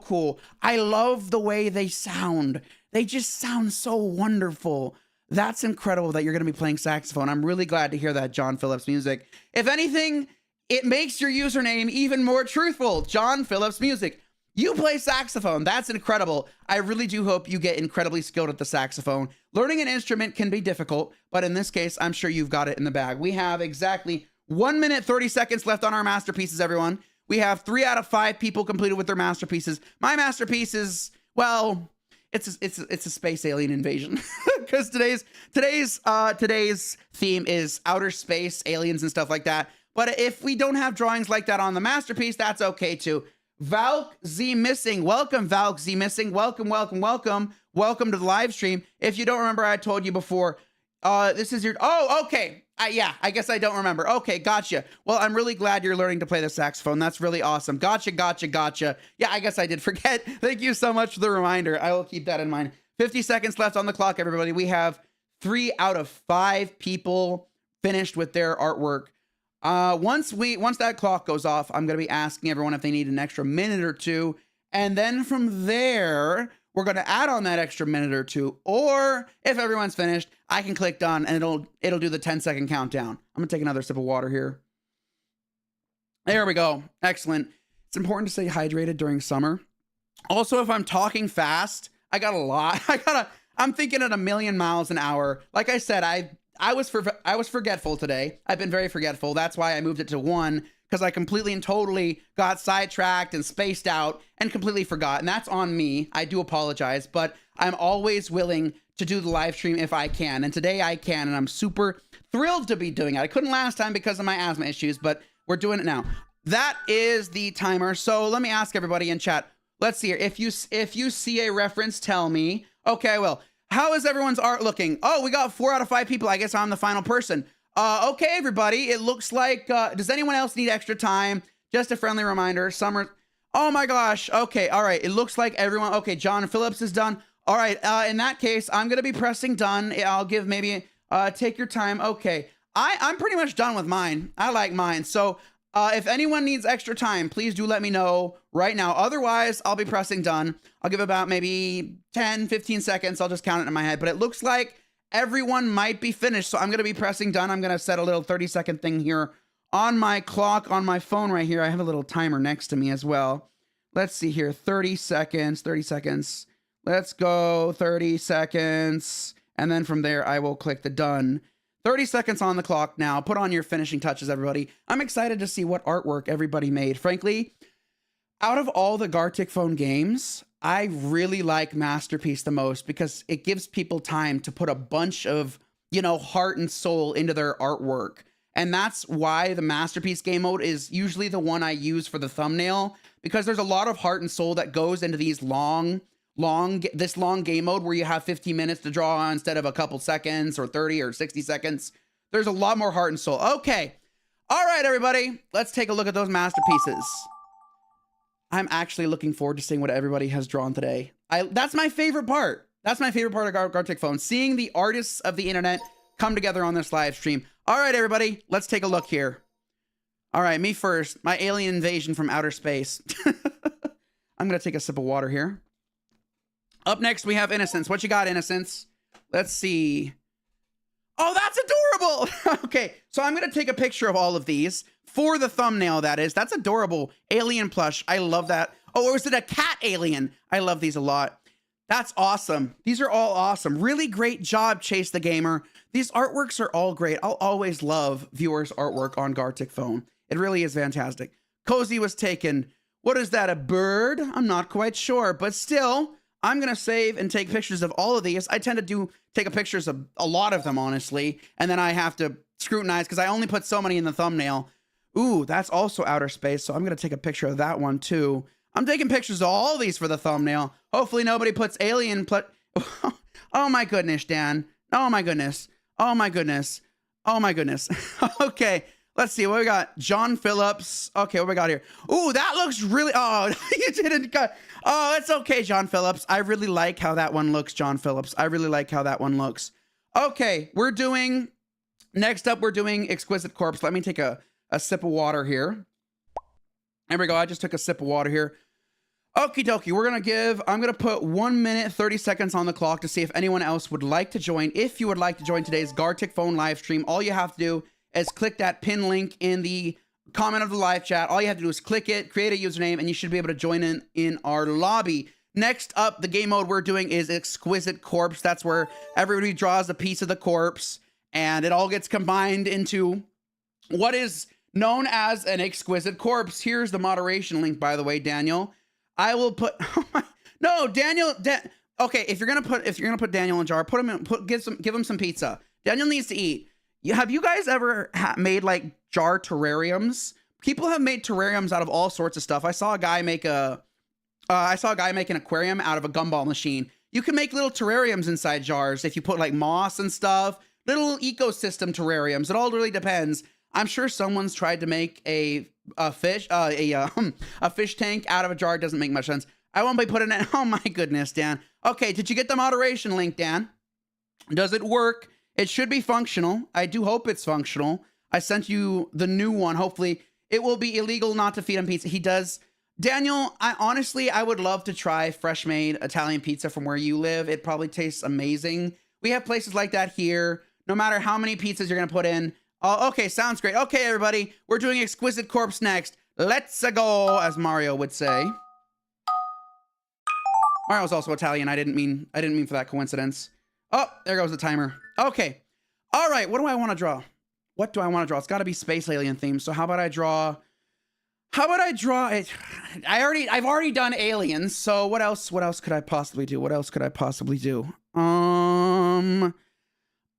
cool. I love the way they sound. They just sound so wonderful. That's incredible that you're going to be playing saxophone. I'm really glad to hear that, John Phillips Music. If anything, it makes your username even more truthful. John Phillips Music. You play saxophone. That's incredible. I really do hope you get incredibly skilled at the saxophone. Learning an instrument can be difficult, but in this case, I'm sure you've got it in the bag. We have exactly 1 minute, 30 seconds left on our masterpieces, everyone. We have 3 out of 5 people completed with their masterpieces. My masterpiece is, well, it's a space alien invasion because today's theme is outer space, aliens and stuff like that. But if we don't have drawings like that on the masterpiece, that's okay too. Valk Z Missing, welcome Valk Z Missing, welcome to the live stream. If you don't remember, I told you before. This is your. Oh, okay. Yeah, I guess I don't remember. Okay, gotcha. Well, I'm really glad you're learning to play the saxophone. That's really awesome. Gotcha. Yeah, I guess I did forget. Thank you so much for the reminder. I will keep that in mind. 50 seconds left on the clock, everybody. We have 3 out of 5 people finished with their artwork. Once that clock goes off, I'm going to be asking everyone if they need an extra minute or 2. And then from there, we're going to add on that extra minute or 2. Or if everyone's finished, I can click done and it'll do the 10-second countdown. I'm going to take another sip of water here. There we go. Excellent. It's important to stay hydrated during summer. Also, if I'm talking fast, I got a lot. I'm thinking at 1,000,000 miles an hour. Like I said, I was forgetful today. I've been very forgetful. That's why I moved it to 1, because I completely and totally got sidetracked and spaced out and completely forgot. And that's on me. I do apologize, but I'm always willing to do the live stream if I can. And today I can, and I'm super thrilled to be doing it. I couldn't last time because of my asthma issues, but we're doing it now. That is the timer. So let me ask everybody in chat. Let's see here. If you see a reference, tell me. Okay, well, How is everyone's art looking? Oh, we got 4 out of 5 people. I guess I'm the final person. Okay, everybody. It looks like, does anyone else need extra time? Just a friendly reminder. Summer. Oh my gosh. Okay. All right. It looks like everyone. Okay. John Phillips is done. All right. In that case, I'm going to be pressing done. I'll give maybe, take your time. Okay. I'm pretty much done with mine. I like mine. So, if anyone needs extra time, please do let me know right now. Otherwise, I'll be pressing done. I'll give about maybe 10, 15 seconds. I'll just count it in my head. But it looks like everyone might be finished. So I'm going to be pressing done. I'm going to set a little 30-second thing here on my clock on my phone right here. I have a little timer next to me as well. Let's see here. 30 seconds, 30 seconds. Let's go 30 seconds. And then from there, I will click the done. 30 seconds on the clock now. Put on your finishing touches, everybody. I'm excited to see what artwork everybody made. Frankly, out of all the Gartic phone games, I really like Masterpiece the most because it gives people time to put a bunch of, you know, heart and soul into their artwork. And that's why the Masterpiece game mode is usually the one I use for the thumbnail, because there's a lot of heart and soul that goes into these long game mode where you have 15 minutes to draw on instead of a couple seconds or 30 or 60 seconds. There's a lot more heart and soul. Okay. All right, everybody. Let's take a look at those masterpieces. I'm actually looking forward to seeing what everybody has drawn today. That's my favorite part. That's my favorite part of Gartic Phone, seeing the artists of the internet come together on this live stream. All right, everybody. Let's take a look here. All right, me first. My alien invasion from outer space. I'm going to take a sip of water here. Up next, we have Innocence. What you got, Innocence? Let's see. Oh, that's adorable. Okay, so I'm going to take a picture of all of these for the thumbnail, that is. That's adorable. Alien plush. I love that. Oh, or is it a cat alien? I love these a lot. That's awesome. These are all awesome. Really great job, Chase the Gamer. These artworks are all great. I'll always love viewers' artwork on Gartic Phone. It really is fantastic. Cozy was taken. What is that, a bird? I'm not quite sure, but still, I'm going to save and take pictures of all of these. I tend to take pictures of a lot of them, honestly, and then I have to scrutinize because I only put so many in the thumbnail. Ooh, that's also outer space, so I'm going to take a picture of that one, too. I'm taking pictures of all these for the thumbnail. Hopefully nobody puts alien... Oh, my goodness, Dan. Oh, my goodness. Oh, my goodness. Oh, my goodness. Okay, let's see. What we got? John Phillips. Okay, what we got here? Ooh, that looks really... Oh, you didn't cut... Oh, it's okay, John Phillips. I really like how that one looks, John Phillips. I really like how that one looks. Okay, we're doing... Next up, we're doing Exquisite Corpse. Let me take a sip of water here. There we go. I just took a sip of water here. Okie dokie. I'm going to put 1 minute, 30 seconds on the clock to see if anyone else would like to join. If you would like to join today's Gartic Phone live stream, all you have to do is click that pin link in the comment of the live chat. All you have to do is click it, create a username, and you should be able to join in our lobby. Next up, the game mode we're doing is Exquisite Corpse. That's where everybody draws a piece of the corpse, and it all gets combined into what is known as an exquisite corpse. Here's the moderation link, by the way, Daniel. I will put... No, Daniel... Okay, if you're gonna put Daniel in jar, give him some pizza. Daniel needs to eat. Have you guys ever made like jar terrariums? People have made terrariums out of all sorts of stuff. I saw a guy make an aquarium out of a gumball machine. You can make little terrariums inside jars if you put like moss and stuff. Little ecosystem terrariums. It all really depends. I'm sure someone's tried to make a fish tank out of a jar. It doesn't make much sense. I won't be putting it. Oh my goodness, Dan. Okay, did you get the moderation link, Dan? Does it work? It should be functional. I do hope it's functional. I sent you the new one. Hopefully, it will be illegal not to feed him pizza. He does. Daniel, I would love to try fresh made Italian pizza from where you live. It probably tastes amazing. We have places like that here. No matter how many pizzas you're going to put in. Oh, okay, sounds great. Okay, everybody, we're doing Exquisite Corpse next. Let's go, as Mario would say. Mario's also Italian. I didn't mean for that coincidence. Oh, there goes the timer. Okay. All right, what do I want to draw? What do I want to draw? It's got to be space alien themed. So how about I draw it? I've already done aliens. So what else could I possibly do? What else could I possibly do?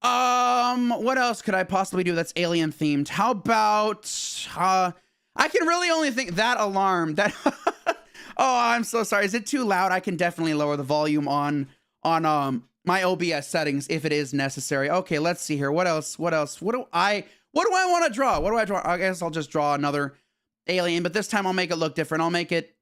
What else could I possibly do that's alien themed? How about, I can really only think that alarm, that, oh, I'm so sorry. Is it too loud? I can definitely lower the volume on my OBS settings if it is necessary. Okay, let's see here. What else? What do I want to draw? What do I draw? I guess I'll just draw another alien, but this time I'll make it look different. I'll make it,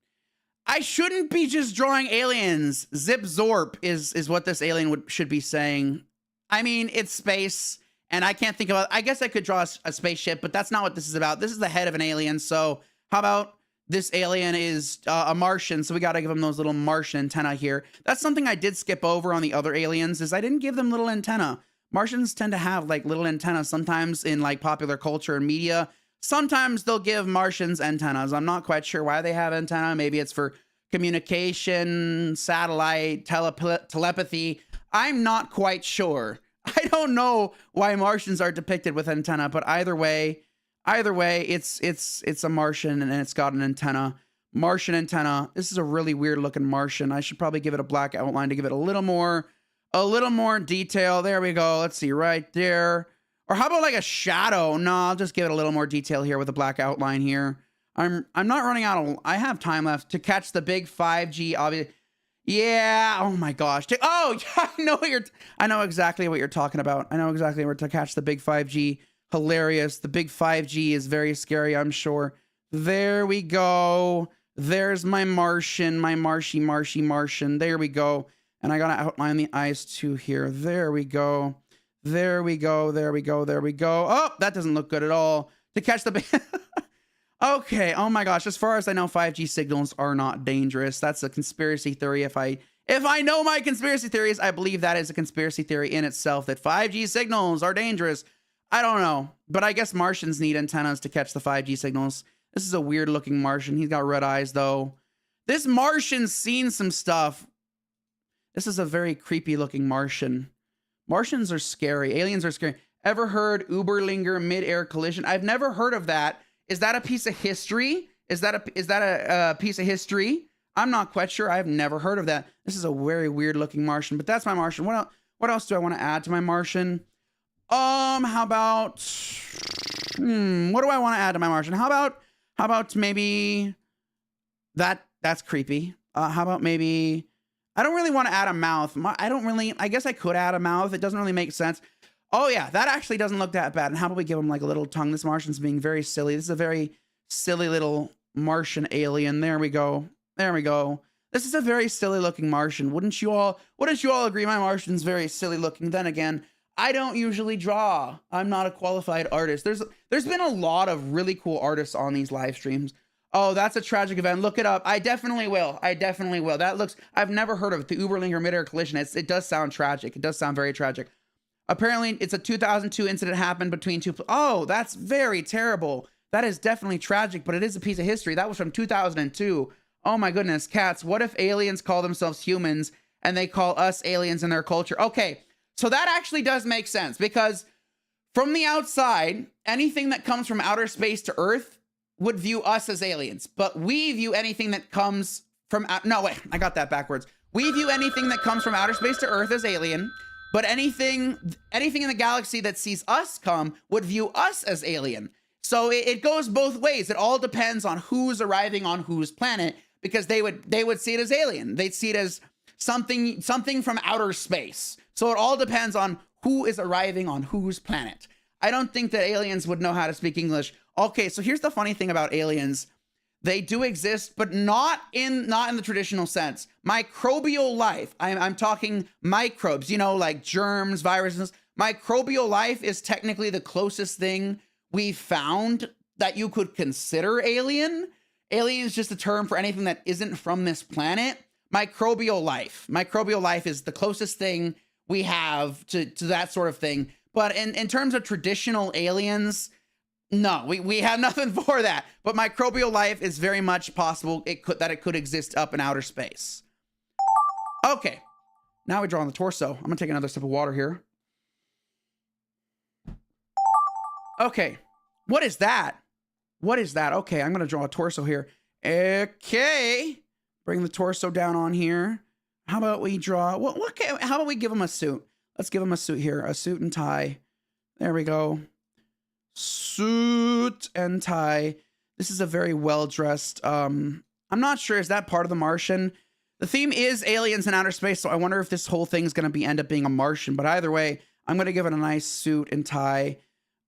I shouldn't be just drawing aliens. Zip Zorp is what this alien should be saying. I mean, it's space, and I can't think about, I guess I could draw a spaceship, but that's not what this is about. This is the head of an alien, so how about this alien is a Martian, so we gotta give him those little Martian antenna here. That's something I did skip over on the other aliens, is I didn't give them little antenna. Martians tend to have like little antennas sometimes in like popular culture and media. Sometimes they'll give Martians antennas. I'm not quite sure why they have antenna. Maybe it's for communication, satellite, telepathy. I'm not quite sure. I don't know why Martians are depicted with antenna, but either way, it's a Martian and it's got an antenna. Martian antenna. This is a really weird looking Martian. I should probably give it a black outline to give it a little more detail. There we go. Let's see right there. Or how about like a shadow? No, I'll just give it a little more detail here with a black outline here. I'm not running out of, I have time left to catch the big 5G, obviously. Yeah, oh my gosh. Oh, yeah, I know exactly what you're talking about. I know exactly where to catch the big 5G. Hilarious. The big 5G is very scary, I'm sure. There we go. There's my Martian, my Martian. There we go. And I gotta outline the eyes too here. There we go. There we go. Oh, that doesn't look good at all. To catch the big... Okay, oh my gosh. As far as I know, 5G signals are not dangerous. That's a conspiracy theory. If I know my conspiracy theories, I believe that is a conspiracy theory in itself, that 5G signals are dangerous. I don't know, but I guess Martians need antennas to catch the 5G signals. This is a weird looking Martian. He's got red eyes though. This Martian's seen some stuff. This is a very creepy looking Martian. Martians are scary. Aliens are scary. Ever heard Uberlinger mid-air collision? I've never heard of that. Is that a piece of history? Is that a piece of history? I'm not quite sure. I've never heard of that. This is a very weird looking Martian, but that's my Martian. What else do I want to add to my Martian? How about, what do I want to add to my Martian? How about maybe that's creepy. How about maybe, I don't really want to add a mouth. I guess I could add a mouth. It doesn't really make sense. Oh yeah, that actually doesn't look that bad. And how about we give him like a little tongue? This Martian's being very silly. This is a very silly little Martian alien. There we go. This is a very silly looking Martian. Wouldn't you all agree my Martian's very silly looking? Then again, I don't usually draw. I'm not a qualified artist. There's been a lot of really cool artists on these live streams. Oh, that's a tragic event. Look it up. I definitely will. I've never heard of it. The Uberlinger mid-air collision. It does sound tragic. It does sound very tragic. Apparently, it's a 2002 incident happened between two. Oh, that's very terrible. That is definitely tragic, but it is a piece of history. That was from 2002. Oh my goodness, cats. What if aliens call themselves humans and they call us aliens in their culture? Okay, so that actually does make sense, because from the outside, anything that comes from outer space to Earth would view us as aliens, but we view anything that comes from... No, wait, I got that backwards. We view anything that comes from outer space to Earth as alien, but anything in the galaxy that sees us come would view us as alien. So it goes both ways. It all depends on who's arriving on whose planet, because they would see it as alien. They'd see it as something from outer space. So it all depends on who is arriving on whose planet. I don't think that aliens would know how to speak English. Okay, so here's the funny thing about aliens. They do exist, but not in the traditional sense. Microbial life, I'm talking microbes, like germs, viruses. Microbial life is technically the closest thing we found that you could consider alien. Alien is just a term for anything that isn't from this planet. Microbial life is the closest thing we have to that sort of thing. But in terms of traditional aliens, no, we have nothing for that. But microbial life is very much possible. It could exist up in outer space. Okay, now we draw on the torso. I'm gonna take another sip of water here. Okay, what is that? Okay, I'm gonna draw a torso here. Okay, bring the torso down on here. How about we draw? How about we give him a suit? Let's give him a suit here, a suit and tie. There we go. Suit and tie. This is a very well-dressed, I'm not sure, is that part of the Martian? The theme is aliens in outer space, so I wonder if this whole thing is going to end up being a Martian. But either way, I'm going to give it a nice suit and tie.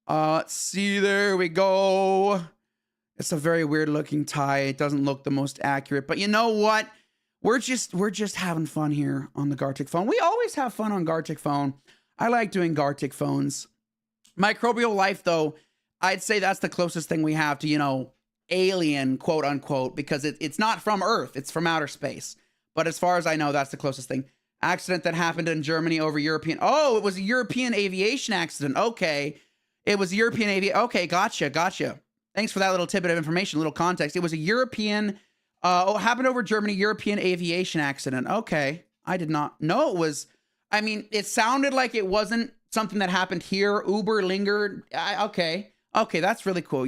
Let's see, there we go. It's a very weird looking tie. It doesn't look the most accurate, but you know what? We're just having fun here on the Gartic phone. We always have fun on Gartic phone. I like doing Gartic phones. Microbial life, though, I'd say that's the closest thing we have to, you know, alien, quote unquote, because it's not from Earth. It's from outer space. But as far as I know, that's the closest thing. Accident that happened in Germany over European. Oh, it was a European aviation accident. Okay. It was a European aviation. Okay, gotcha. Thanks for that little tidbit of information, little context. It was a European, happened over Germany, European aviation accident. Okay. I did not know it was, I mean, it sounded like it wasn't something that happened here. Uber lingered. Okay, that's really cool.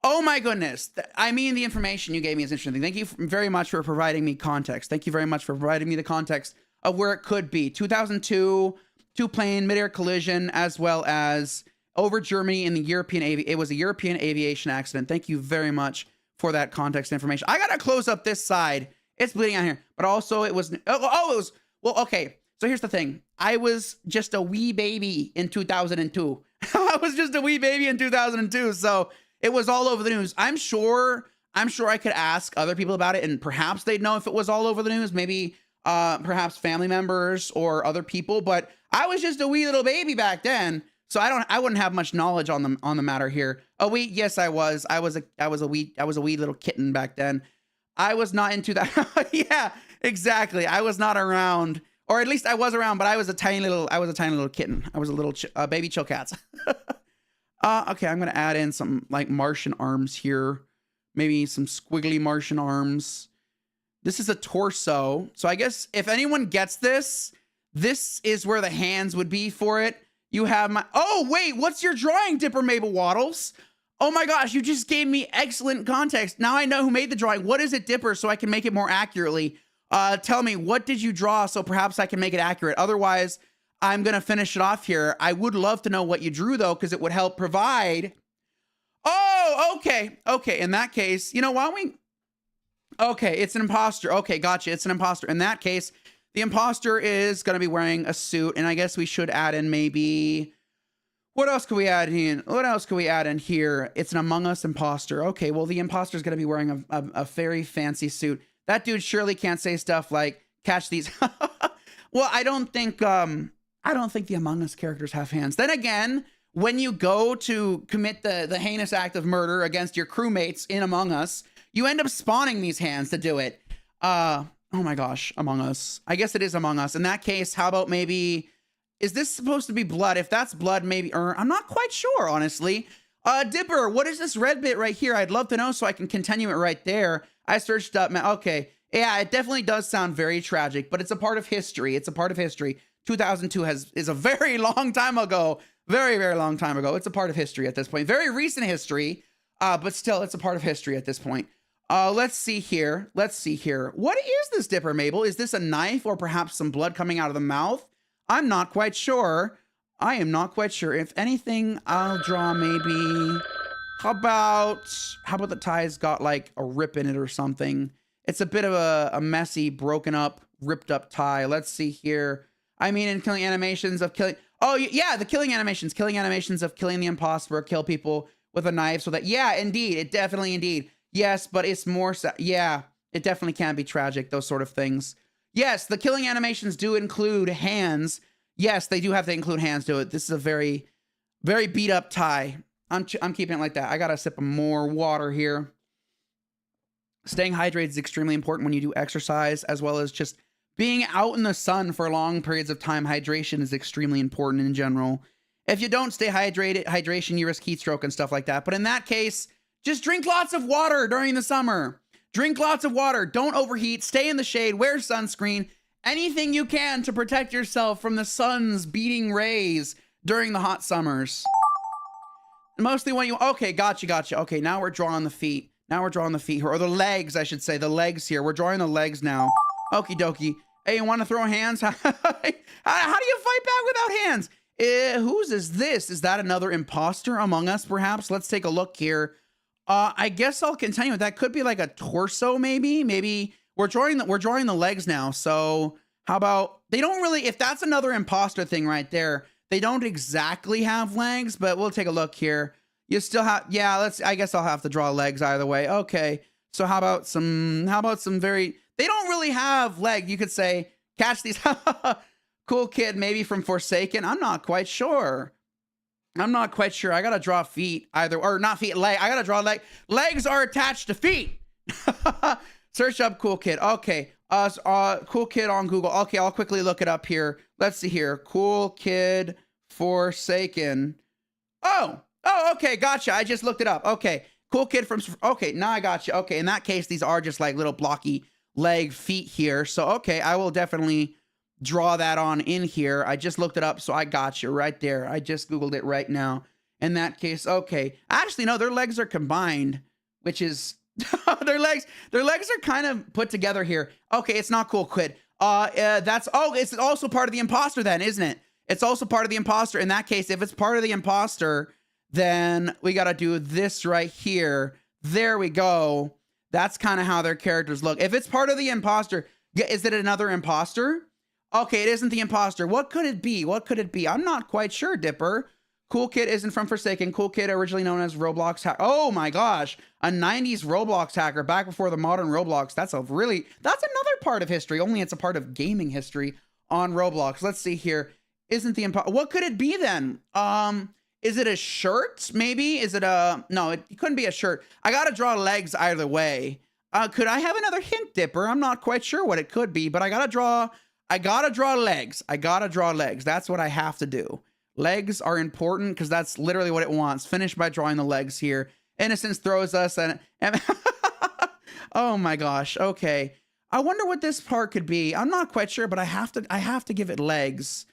Oh my goodness. I mean, the information you gave me is interesting. Thank you very much for providing me context. Thank you very much for providing me the context of where it could be. 2002, two-plane mid-air collision, as well as over Germany in the it was a European aviation accident. Thank you very much for that context information. I gotta close up this side. It's bleeding out here. But also it was, well, okay. So here's the thing. I was just a wee baby in 2002. I was just a wee baby in 2002. So it was all over the news. I'm sure I could ask other people about it, and perhaps they'd know if it was all over the news. Maybe perhaps family members or other people. But I was just a wee little baby back then, so I wouldn't have much knowledge on the matter here. Oh wait, yes, I was a wee little kitten back then. I was not into that. Yeah, exactly. I was not around, or at least I was around, but I was a tiny little kitten. I was a little baby chill cats. Okay, I'm gonna add in some like Martian arms here, maybe some squiggly Martian arms. This is a torso, so I guess if anyone gets this, this is where the hands would be for it. You have my, oh wait, what's your drawing, Dipper Mabel Waddles? Oh my gosh, you just gave me excellent context. Now I know who made the drawing. What is it, Dipper, so I can make it more accurately? Tell me, what did you draw so perhaps I can make it accurate? Otherwise, I'm going to finish it off here. I would love to know what you drew, though, because it would help provide. Oh, okay. Okay, in that case, you know, why don't we... Okay, it's an imposter. Okay, gotcha. It's an imposter. In that case, the imposter is going to be wearing a suit, and I guess we should add in maybe... What else could we add in? What else could we add in here? It's an Among Us imposter. Okay, well, the imposter is going to be wearing a very fancy suit. That dude surely can't say stuff like, catch these... Well, I don't think the Among Us characters have hands. Then again, when you go to commit the heinous act of murder against your crewmates in Among Us, you end up spawning these hands to do it. Oh my gosh, Among Us. I guess it is Among Us. In that case, how about maybe, is this supposed to be blood? If that's blood, maybe, I'm not quite sure, honestly. Dipper, what is this red bit right here? I'd love to know so I can continue it right there. I searched up, okay. Yeah, it definitely does sound very tragic, but it's a part of history. It's a part of history. 2002 is a very long time ago. Very, very long time ago. It's a part of history at this point. Very recent history, but still, it's a part of history at this point. Let's see here. What is this, Dipper Mabel? Is this a knife or perhaps some blood coming out of the mouth? I'm not quite sure. I am not quite sure. If anything, I'll draw maybe... How about the tie's got like a rip in it or something? It's a bit of a messy, broken up, ripped up tie. Let's see here. I mean, in killing animations of killing... Oh, yeah, the killing animations of killing the imposter, kill people with a knife so that... Yeah, indeed. It definitely, indeed. Yes, but it's more... Yeah, it definitely can be tragic, those sort of things. Yes, the killing animations do include hands. Yes, they do have to include hands to it. This is a very, very beat up tie. I'm keeping it like that. I got to sip more water here. Staying hydrated is extremely important when you do exercise, as well as just being out in the sun for long periods of time. Hydration is extremely important in general. If you don't stay hydration, you risk heat stroke and stuff like that. But in that case, just drink lots of water during the summer. Drink lots of water. Don't overheat. Stay in the shade. Wear sunscreen. Anything you can to protect yourself from the sun's beating rays during the hot summers. Mostly when you... Okay, gotcha. Okay, now we're drawing the feet. Here, or the legs, I should say. The legs here. We're drawing the legs now. Okie dokie. Hey, you want to throw hands? How do you fight back without hands? Whose is this? Is that another imposter among us, perhaps? Let's take a look here. I guess I'll continue with that. Could be like a torso, maybe. Maybe we're drawing the legs now. So how about, they don't really, if that's another imposter thing right there, they don't exactly have legs, but we'll take a look here. You still have, yeah, I guess I'll have to draw legs either way. Okay. So how about some very, they don't really have leg. You could say, catch these. Cool kid, maybe from Forsaken. I'm not quite sure. I gotta draw feet either, or not feet, leg. I gotta draw leg. Legs are attached to feet. Search up cool kid. Okay. Cool kid on Google. Okay, I'll quickly look it up here. Let's see here. Cool kid Forsaken. Oh, okay. Gotcha. I just looked it up. Okay. Cool kid from, okay. Now I got you. Okay. In that case, these are just like little blocky leg feet here. So, okay. I will definitely draw that on in here. I just looked it up, so I got you right there. I just Googled it right now. In that case, okay. Actually, no, their legs are combined, which is their legs are kind of put together here. Okay, it's not cool, kid. It's also part of the imposter then, isn't it? It's also part of the imposter. In that case, if it's part of the imposter, then we got to do this right here. There we go. That's kind of how their characters look. If it's part of the imposter, is it another imposter? Okay, it isn't the imposter. What could it be? I'm not quite sure, Dipper. Cool kid isn't from Forsaken. Cool kid, originally known as Roblox hacker. Oh my gosh, a 90s Roblox hacker back before the modern Roblox. That's another part of history, only it's a part of gaming history on Roblox. Let's see here. Isn't the imposter? What could it be then? Is it a shirt? Maybe? Is it a, no, it couldn't be a shirt. I gotta draw legs either way. Could I have another hint, Dipper? I'm not quite sure what it could be, but I gotta draw legs. That's what I have to do. Legs are important because that's literally what it wants. Finish by drawing the legs here. Innocence throws us and oh my gosh. Okay. I wonder what this part could be. I'm not quite sure, but I have to give it legs.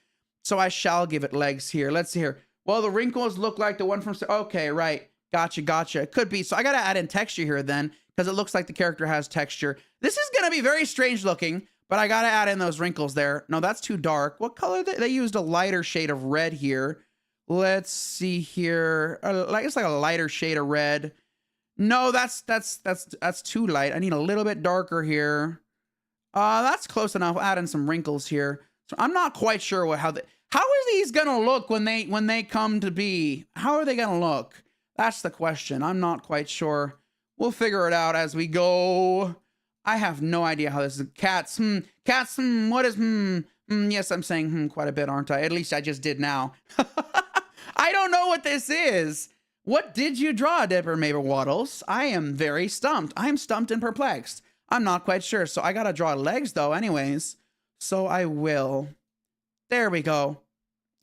So I shall give it legs here. Let's see here. Well, the wrinkles look like the one from, okay, right. Gotcha. It could be. So I got to add in texture here then, because it looks like the character has texture. This is going to be very strange looking, but I got to add in those wrinkles there. No, that's too dark. What color? They used a lighter shade of red here. Let's see here. It's like a lighter shade of red. No, that's too light. I need a little bit darker here. That's close enough. Add in some wrinkles here. So I'm not quite sure how are these gonna look when they come to be? How are they gonna look? That's the question. I'm not quite sure. We'll figure it out as we go. I have no idea how this is. Cats. Cats. What is yes, I'm saying quite a bit, aren't I? At least I just did now. I don't know what this is. What did you draw, Dipper MABELDIPPERWADLE? I am very stumped. I'm stumped and perplexed. I'm not quite sure. So I gotta draw legs though anyways. So I will. There we go.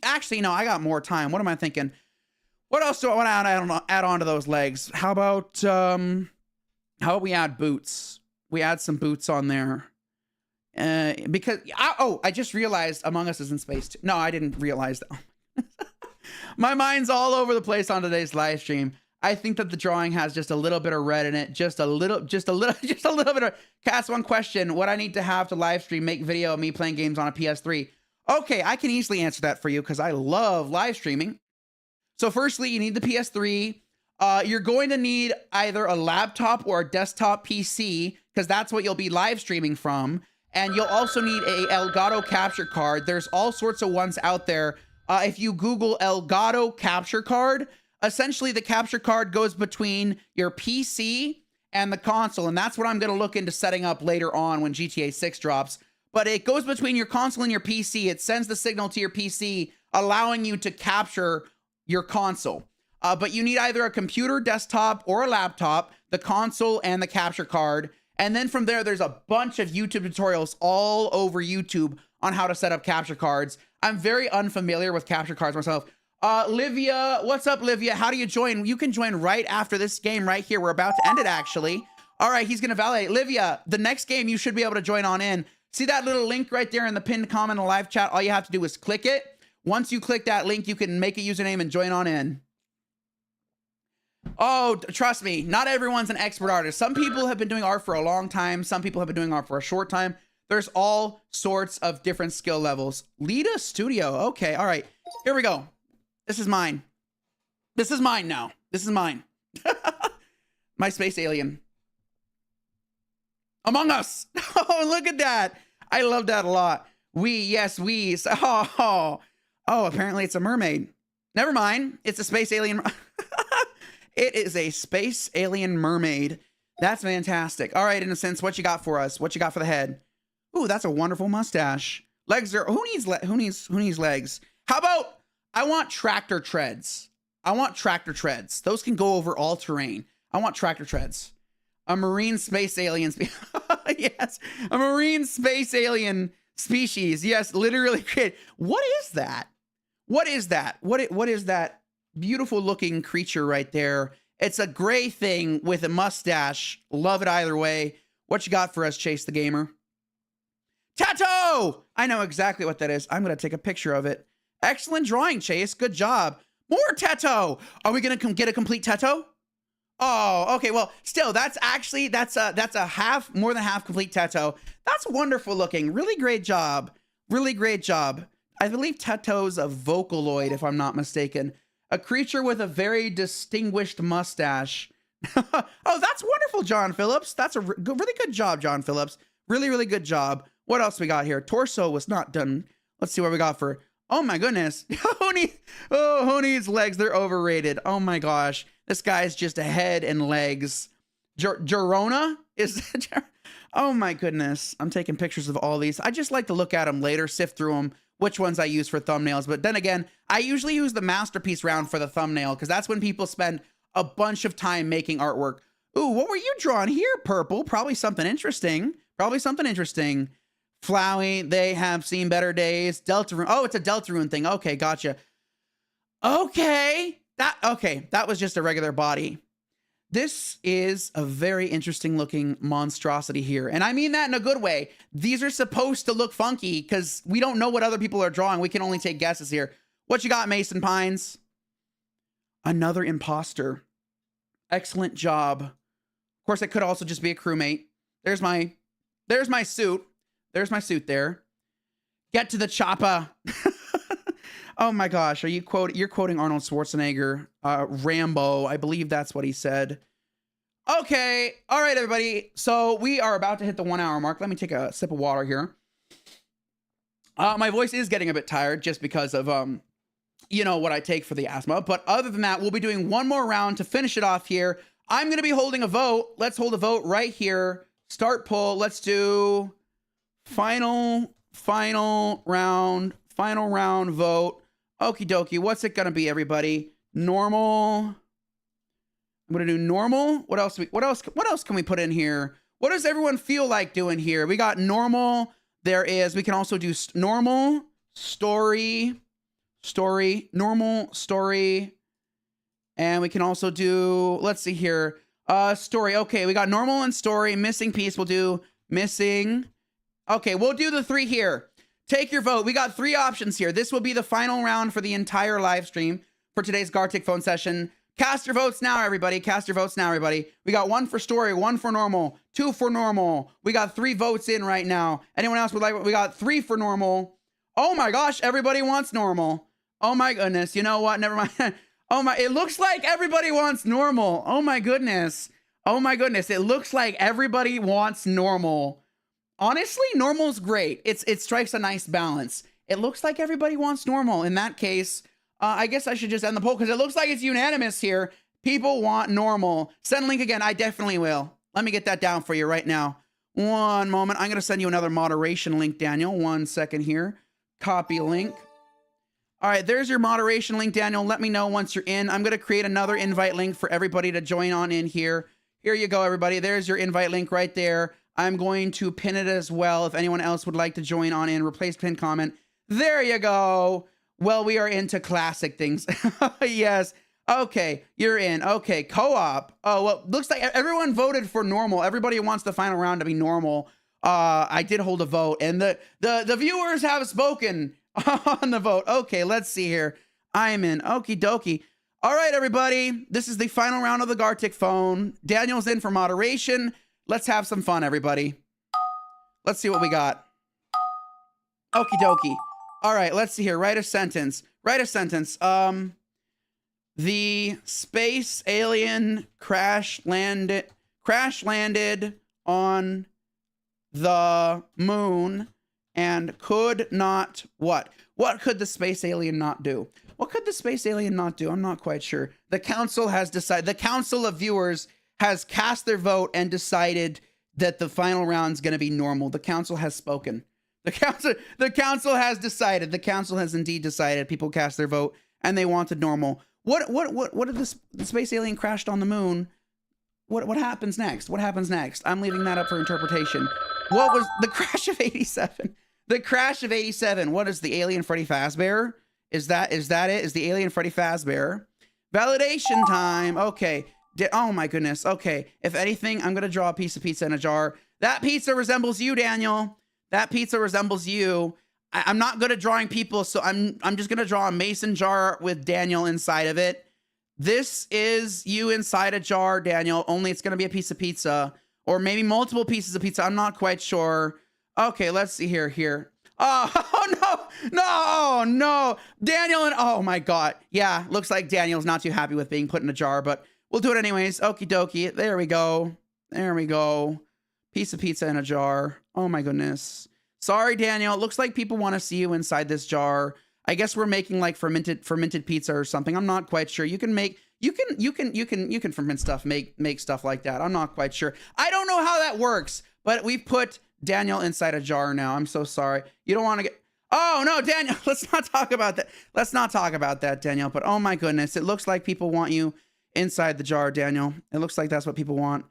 Actually, no, I got more time. What am I thinking? What else do I want to add on to those legs? How about we add boots? We add some boots on there. Because I just realized Among Us is in space too. No, I didn't realize that. My mind's all over the place on today's live stream. I think that the drawing has just a little bit of red in it. Just a little bit of. Cast one question. What I need to have to live stream, make video of me playing games on a PS3. Okay, I can easily answer that for you because I love live streaming. So firstly, you need the PS3. You're going to need either a laptop or a desktop PC because that's what you'll be live streaming from. And you'll also need a Elgato capture card. There's all sorts of ones out there. If you Google Elgato capture card, essentially the capture card goes between your PC and the console. And that's what I'm going to look into setting up later on when GTA 6 drops. But it goes between your console and your PC. It sends the signal to your PC, allowing you to capture your console. But you need either a computer, desktop, or a laptop, the console, and the capture card. And then from there, there's a bunch of YouTube tutorials all over YouTube on how to set up capture cards. I'm very unfamiliar with capture cards myself. Livia, what's up, Livia? How do you join? You can join right after this game right here. We're about to end it, actually. All right, he's going to validate. Livia, the next game, you should be able to join on in. See that little link right there in the pinned comment in the live chat? All you have to do is click it. Once you click that link, you can make a username and join on in. Oh, trust me, not everyone's an expert artist. Some people have been doing art for a long time. Some people have been doing art for a short time. There's all sorts of different skill levels. Lita Studio. Okay, all right. Here we go. This is mine. This is mine now. This is mine. My space alien. Among Us. Oh, look at that. I love that a lot. We, yes, we. Oh, apparently it's a mermaid. Never mind. It's a space alien. It is a space alien mermaid. That's fantastic. All right, Innocence, what you got for us? What you got for the head? Ooh, that's a wonderful mustache. Legs are, who needs legs? How about, I want tractor treads. I want tractor treads. Those can go over all terrain. I want tractor treads. A marine space alien. Yes, a marine space alien species. Yes, literally. What is that? What is that? What is that beautiful looking creature right there? It's a gray thing with a mustache. Love it either way. What you got for us, Chase the Gamer? Teto! I know exactly what that is. I'm going to take a picture of it. Excellent drawing, Chase. Good job. More Teto. Are we going to get a complete Teto? Oh, okay. Well, still, that's a half, more than half complete Teto. That's wonderful looking. Really great job. Really great job. I believe Teto's a Vocaloid, if I'm not mistaken. A creature with a very distinguished mustache. Oh, that's wonderful, John Phillips. That's a really good job, John Phillips. Really, really good job. What else we got here? Torso was not done. Let's see what we got for, oh my goodness. Who needs legs? They're overrated. Oh my gosh. This guy's just a head and legs. Gerona is, oh my goodness. I'm taking pictures of all these. I just like to look at them later, sift through them, which ones I use for thumbnails. But then again, I usually use the masterpiece round for the thumbnail because that's when people spend a bunch of time making artwork. Ooh, what were you drawing here, Purple? Probably something interesting. Probably something interesting. Flowey, they have seen better days. Deltarune. Oh, it's a Deltarune thing. Okay, gotcha. Okay. That was just a regular body. This is a very interesting looking monstrosity here. And I mean that in a good way. These are supposed to look funky because we don't know what other people are drawing. We can only take guesses here. What you got, MASONPINES? Another imposter. Excellent job. Of course, it could also just be a crewmate. There's my suit. There's my suit there. Get to the chopper. Oh my gosh. You're quoting Arnold Schwarzenegger, Rambo. I believe that's what he said. Okay. All right, everybody. So we are about to hit the 1 hour mark. Let me take a sip of water here. My voice is getting a bit tired just because of, you know, what I take for the asthma. But other than that, we'll be doing one more round to finish it off here. I'm going to be holding a vote. Let's hold a vote right here. Start poll. Let's do final round vote. Okie dokie. What's it gonna be, everybody? Normal. I'm gonna do normal. What else can we put in here? What does everyone feel like doing here? We got normal. We can also do normal, story, normal, story. And we can also do, let's see here. Story. Okay, we got normal and story. Missing piece. We'll do missing. Okay, we'll do the 3 here. Take your vote. We got 3 options here. This will be the final round for the entire live stream for today's Gartic phone session. Cast your votes now, everybody. Cast your votes now, everybody. We got 1 for story, 1 for normal, 2 for normal. We got 3 votes in right now. Anyone else would like? We got 3 for normal. Oh my gosh, everybody wants normal. Oh my goodness. You know what? Never mind. Oh my, it looks like everybody wants normal. Oh my goodness. Oh my goodness. It looks like everybody wants normal. Honestly, normal's great. It strikes a nice balance. It looks like everybody wants normal. In that case, I guess I should just end the poll because it looks like it's unanimous here. People want normal. Send link again. I definitely will. Let me get that down for you right now. One moment. I'm going to send you another moderation link, Daniel. 1 second here. Copy link. All right, there's your moderation link, Daniel. Let me know once you're in. I'm going to create another invite link for everybody to join on in here. Here you go, everybody. There's your invite link right there. I'm going to pin it as well if anyone else would like to join on in. Replace pin comment. There you go. Well, we are into classic things. Yes. Okay, you're in. Okay, co-op. Oh, well, looks like everyone voted for normal. Everybody wants the final round to be normal. I did hold a vote, and the viewers have spoken on the vote. Okay, let's see here. I'm in. Okie dokie. All right, everybody. This is the final round of the Gartic phone. Daniel's in for moderation. Let's have some fun, everybody. Let's see what we got. Okie dokie. All right, let's see here. Write a sentence. Write a sentence. The space alien crash landed on the moon and could not what? What could the space alien not do? What could the space alien not do? I'm not quite sure. The council has decided, the council of viewers has cast their vote and decided that the final round's going to be normal. The council has spoken. The council has decided. The council has indeed decided. People cast their vote and they wanted normal. What did the space alien crashed on the moon? What happens next? What happens next? I'm leaving that up for interpretation. What was the crash of 87? The crash of 87. What is the alien Freddy Fazbear? Is that it? Is the alien Freddy Fazbear? Validation time. Okay. Oh my goodness. Okay. If anything, I'm going to draw a piece of pizza in a jar. That pizza resembles you, Daniel. That pizza resembles you. I'm not good at drawing people, so I'm just going to draw a mason jar with Daniel inside of it. This is you inside a jar, Daniel, only it's going to be a piece of pizza or maybe multiple pieces of pizza. I'm not quite sure. Okay, let's see here. Oh, no. Daniel and oh my God. Yeah, looks like Daniel's not too happy with being put in a jar, but we'll do it anyways. Okie dokie. There we go. Piece of pizza in a jar. Oh my goodness. Sorry, Daniel. It looks like people want to see you inside this jar. I guess we're making like fermented pizza or something. I'm not quite sure. You can ferment stuff, make stuff like that. I'm not quite sure. I don't know how that works, but we put Daniel inside a jar now. I'm so sorry. You don't want to get, oh no, Daniel, let's not talk about that. Let's not talk about that, Daniel. But oh my goodness, it looks like people want you inside the jar, Daniel. It looks like that's what people want.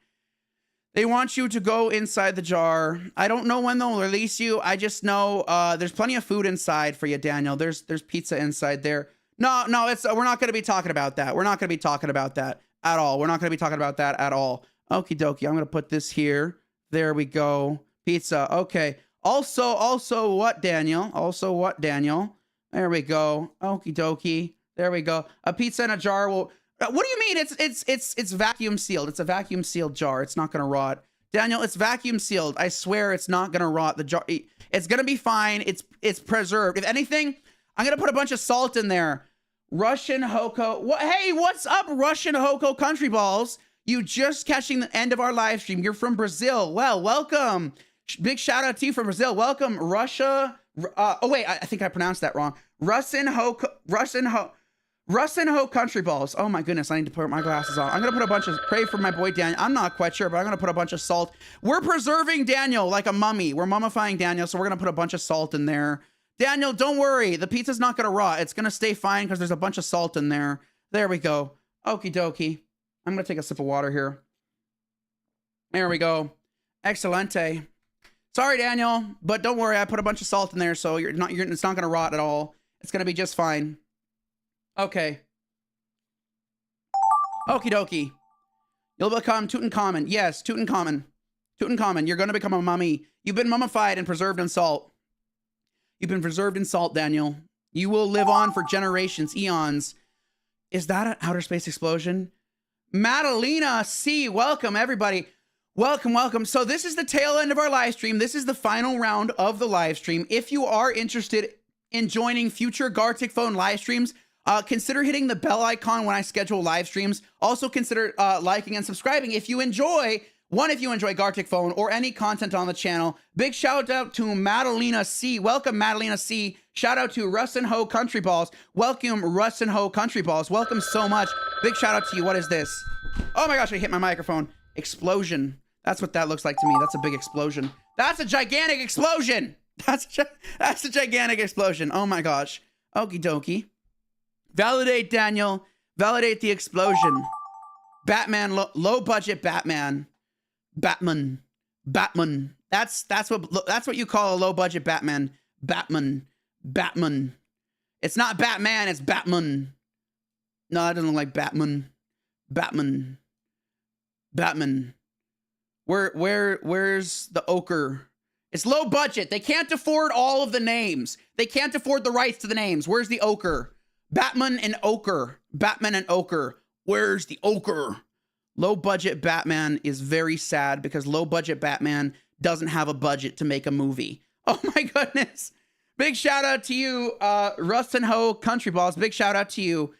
They want you to go inside the jar. I don't know when they'll release you. I just know there's plenty of food inside for you, Daniel. There's pizza inside there. No, we're not going to be talking about that. We're not going to be talking about that at all. We're not going to be talking about that at all. Okie dokie. I'm going to put this here. There we go. Pizza. Okay. Also what, Daniel? Also what, Daniel? There we go. Okie dokie. There we go. A pizza in a jar will... What do you mean? It's vacuum sealed. It's a vacuum sealed jar. It's not gonna rot. Daniel, it's vacuum sealed. I swear it's not gonna rot. The jar, it's gonna be fine. It's preserved. If anything, I'm gonna put a bunch of salt in there. Russian Hoko. What? Hey, what's up, Russian Hoko Country Balls? You just catching the end of our live stream. You're from Brazil. Well, welcome. Big shout out to you from Brazil. Welcome, Russia. Oh wait, I think I pronounced that wrong. Russian Ho Country Balls. Oh my goodness, I need to put my glasses on. I'm gonna put a bunch of, pray for my boy Daniel. I'm not quite sure, but I'm gonna put a bunch of salt. We're preserving Daniel like a mummy. We're mummifying Daniel, so we're gonna put a bunch of salt in there. Daniel, don't worry. The pizza's not gonna rot. It's gonna stay fine because there's a bunch of salt in there. There we go. Okie dokie. I'm gonna take a sip of water here. There we go. Excelente. Sorry, Daniel, but don't worry. I put a bunch of salt in there, so it's not gonna rot at all. It's gonna be just fine. Okay. Okie dokie. You'll become Tutankhamun. Yes, Tutankhamun. Tutankhamun, you're going to become a mummy. You've been mummified and preserved in salt. You've been preserved in salt, Daniel. You will live on for generations, eons. Is that an outer space explosion? Madalena C, welcome everybody. Welcome. So this is the tail end of our live stream. This is the final round of the live stream. If you are interested in joining future Gartic Phone live streams, consider hitting the bell icon when I schedule live streams. Also consider liking and subscribing if you enjoy Gartic Phone or any content on the channel. Big shout out to Madalena C. Welcome, Madalena C. Shout out to Russ and Ho Country Balls. Welcome, Russ and Ho Country Balls. Welcome so much. Big shout out to you. What is this? Oh my gosh, I hit my microphone. Explosion. That's what that looks like to me. That's a big explosion. That's a gigantic explosion. That's a gigantic explosion. Oh my gosh. Okie dokie. Validate, Daniel. Validate the explosion. Batman, low budget Batman. Batman. That's what you call a low budget Batman. Batman. It's not Batman, it's Batman. No, that doesn't look like Batman. Where's the ochre? It's low budget. They can't afford all of the names. They can't afford the rights to the names. Where's the ochre? Batman and ochre. Where's the ochre? Low budget Batman is very sad because low budget Batman doesn't have a budget to make a movie. Oh my goodness. Big shout out to you, Russ and Ho Country Balls. Big shout out to you,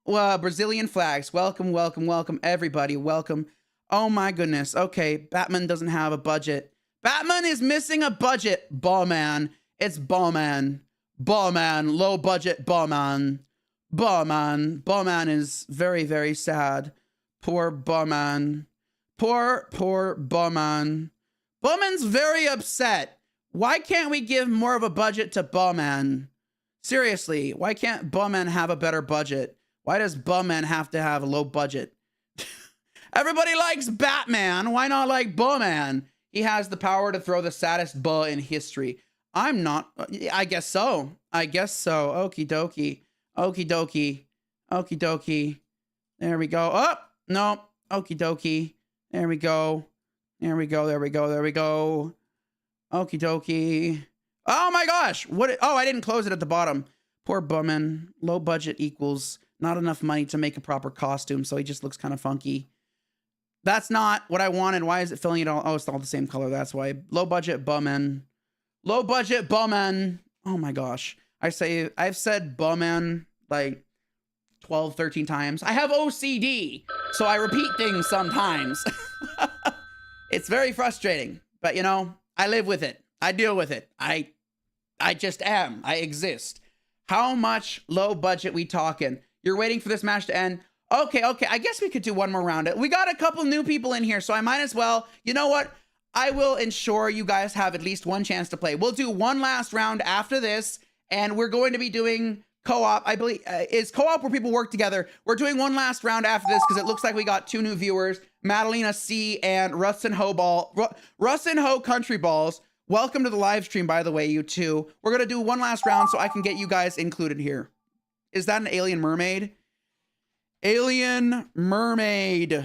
Brazilian flags. Welcome, everybody. Welcome. Oh my goodness. Okay, Batman doesn't have a budget. Batman is missing a budget. Ballman. It's Ballman. Ballman. Low budget Ballman. Ballman. Ballman is very, very sad. Poor Ballman. Poor Ballman. Ballman's very upset. Why can't we give more of a budget to Ballman? Seriously, why can't Ballman have a better budget? Why does Ballman have to have a low budget? Everybody likes Batman. Why not like Ballman? He has the power to throw the saddest bull in history. I'm not. I guess so. I guess so. Okie dokie. Okie dokie. Okie dokie. There we go. Oh, no. Okie dokie. There we go. There we go. There we go. There we go. Okie dokie. Oh my gosh. What? Oh, I didn't close it at the bottom. Poor Bumman. Low budget equals not enough money to make a proper costume, so he just looks kind of funky. That's not what I wanted. Why is it filling it all? Oh, it's all the same color. That's why. Low budget Bumman. Low budget Bumman. Oh my gosh. I've said Bumman like 12, 13 times. I have OCD, so I repeat things sometimes. It's very frustrating, but you know, I live with it. I deal with it. I just am. I exist. How much low budget we talking? You're waiting for this match to end. Okay. I guess we could do one more round. We got a couple new people in here, so I might as well. You know what? I will ensure you guys have at least one chance to play. We'll do one last round after this, and we're going to be doing co-op. I believe is co-op where people work together. We're doing one last round after this because it looks like we got 2 new viewers, Madalena C and Russ and Ho Country Balls. Welcome to the live stream, by the way, you two. We're gonna do one last round so I can get you guys included here. Is that an alien mermaid? Alien mermaid.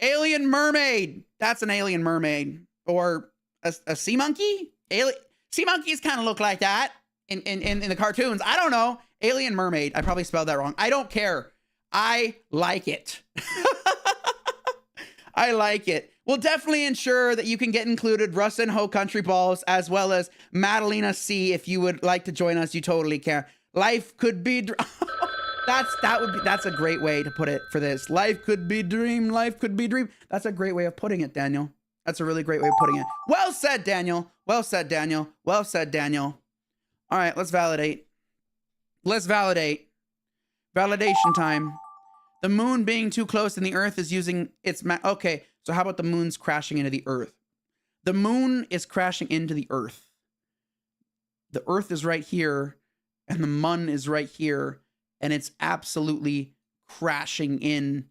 Alien mermaid. That's an alien mermaid. Or a sea monkey? Sea monkeys kind of look like that in the cartoons. I don't know. Alien mermaid. I probably spelled that wrong. I don't care. I like it. I like it. We'll definitely ensure that you can get included, Russ and Ho Country Balls, as well as Madalena C. If you would like to join us, you totally can. Life could be that's a great way to put it for this. Life could be dream. Life could be dream. That's a great way of putting it, Daniel. That's a really great way of putting it. Well said, Daniel. Well said, Daniel. Well said, Daniel. All right, let's validate. Let's validate. Validation time. The moon being too close and the earth is using its okay, so how about the moon's crashing into the earth? The moon is crashing into the earth. The earth is right here and the mun is right here, and it's absolutely crashing in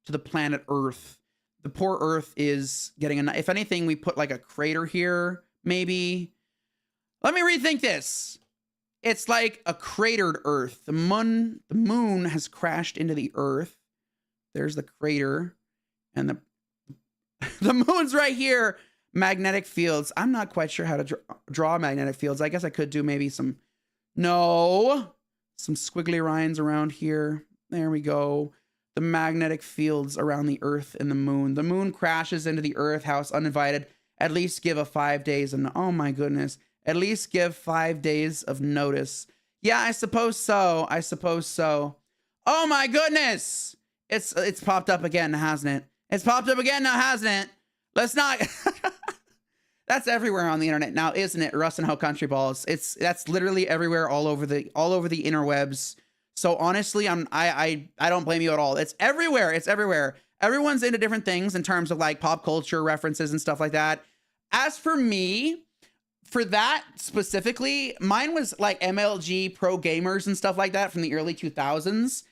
to the planet Earth. The poor Earth is getting if anything, we put like a crater here, maybe. Let me rethink this. It's like a cratered Earth. The moon has crashed into the Earth. There's the crater, and the moon's right here. Magnetic fields. I'm not quite sure how to draw magnetic fields. I guess I could do maybe some squiggly lines around here. There we go. The magnetic fields around the Earth and the moon. The moon crashes into the Earth house uninvited. At least give a 5 days and oh my goodness. At least give 5 days of notice. Yeah, I suppose so. I suppose so. Oh my goodness. It's popped up again, hasn't it? It's popped up again now, hasn't it? Let's not. That's everywhere on the internet now, isn't it? Russ and Ho Country Balls. That's literally everywhere, all over the interwebs. So honestly, I don't blame you at all. It's everywhere. It's everywhere. Everyone's into different things in terms of like pop culture references and stuff like that. As for me, for that specifically, mine was like MLG pro gamers and stuff like that from the early 2000s.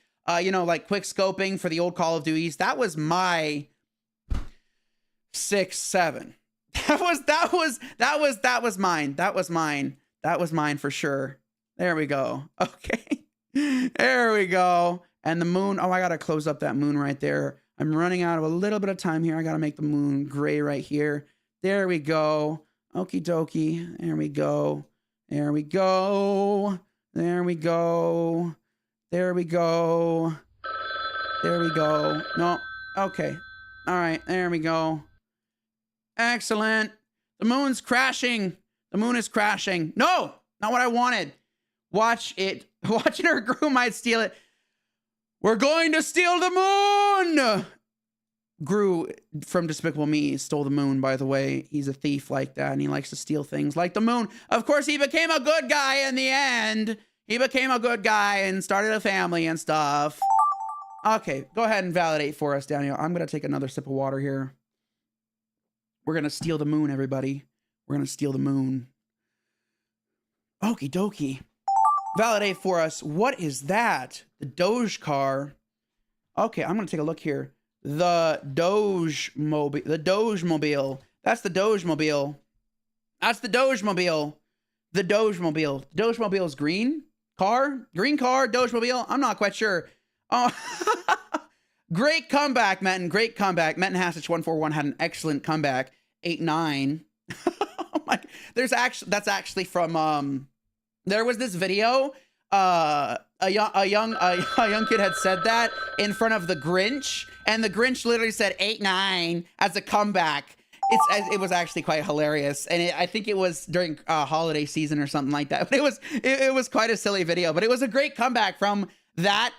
You know, like quick scoping for the old Call of Duties. That was my 6, 7. That was mine. That was mine for sure. There we go. Okay. There we go. And the moon. Oh, I gotta close up that moon right there. I'm running out of a little bit of time here. I gotta make the moon gray right here. There we go. Okie dokie. There we go. There we go. There we go. There we go. There we go. No. Okay. All right. There we go. Excellent. The moon's crashing. The moon is crashing. No, not what I wanted. Watch it. Watching her crew might steal it. We're going to steal the moon. Gru from Despicable Me stole the moon, by the way. He's a thief like that, and he likes to steal things like the moon. Of course, he became a good guy in the end. He became a good guy and started a family and stuff. Okay, go ahead and validate for us, Daniel. I'm going to take another sip of water here. We're going to steal the moon, everybody. We're going to steal the moon. Okie dokie. Validate for us. What is that? The Doge car. Okay, I'm going to take a look here. The Doge Mobile. The Doge Mobile. That's the Doge Mobile. That's the Doge Mobile. The Doge Mobile. The Doge Mobile is green car. Green car. Doge Mobile. I'm not quite sure. Oh, great comeback, Metin. Great comeback. Metin Hasich 141 had an excellent comeback. 8-9. Oh my. That's actually from there was this video. A young kid had said that in front of the Grinch, and the Grinch literally said 8-9 as a comeback. It was actually quite hilarious, and I think it was during holiday season or something like that. But it was quite a silly video, but it was a great comeback from that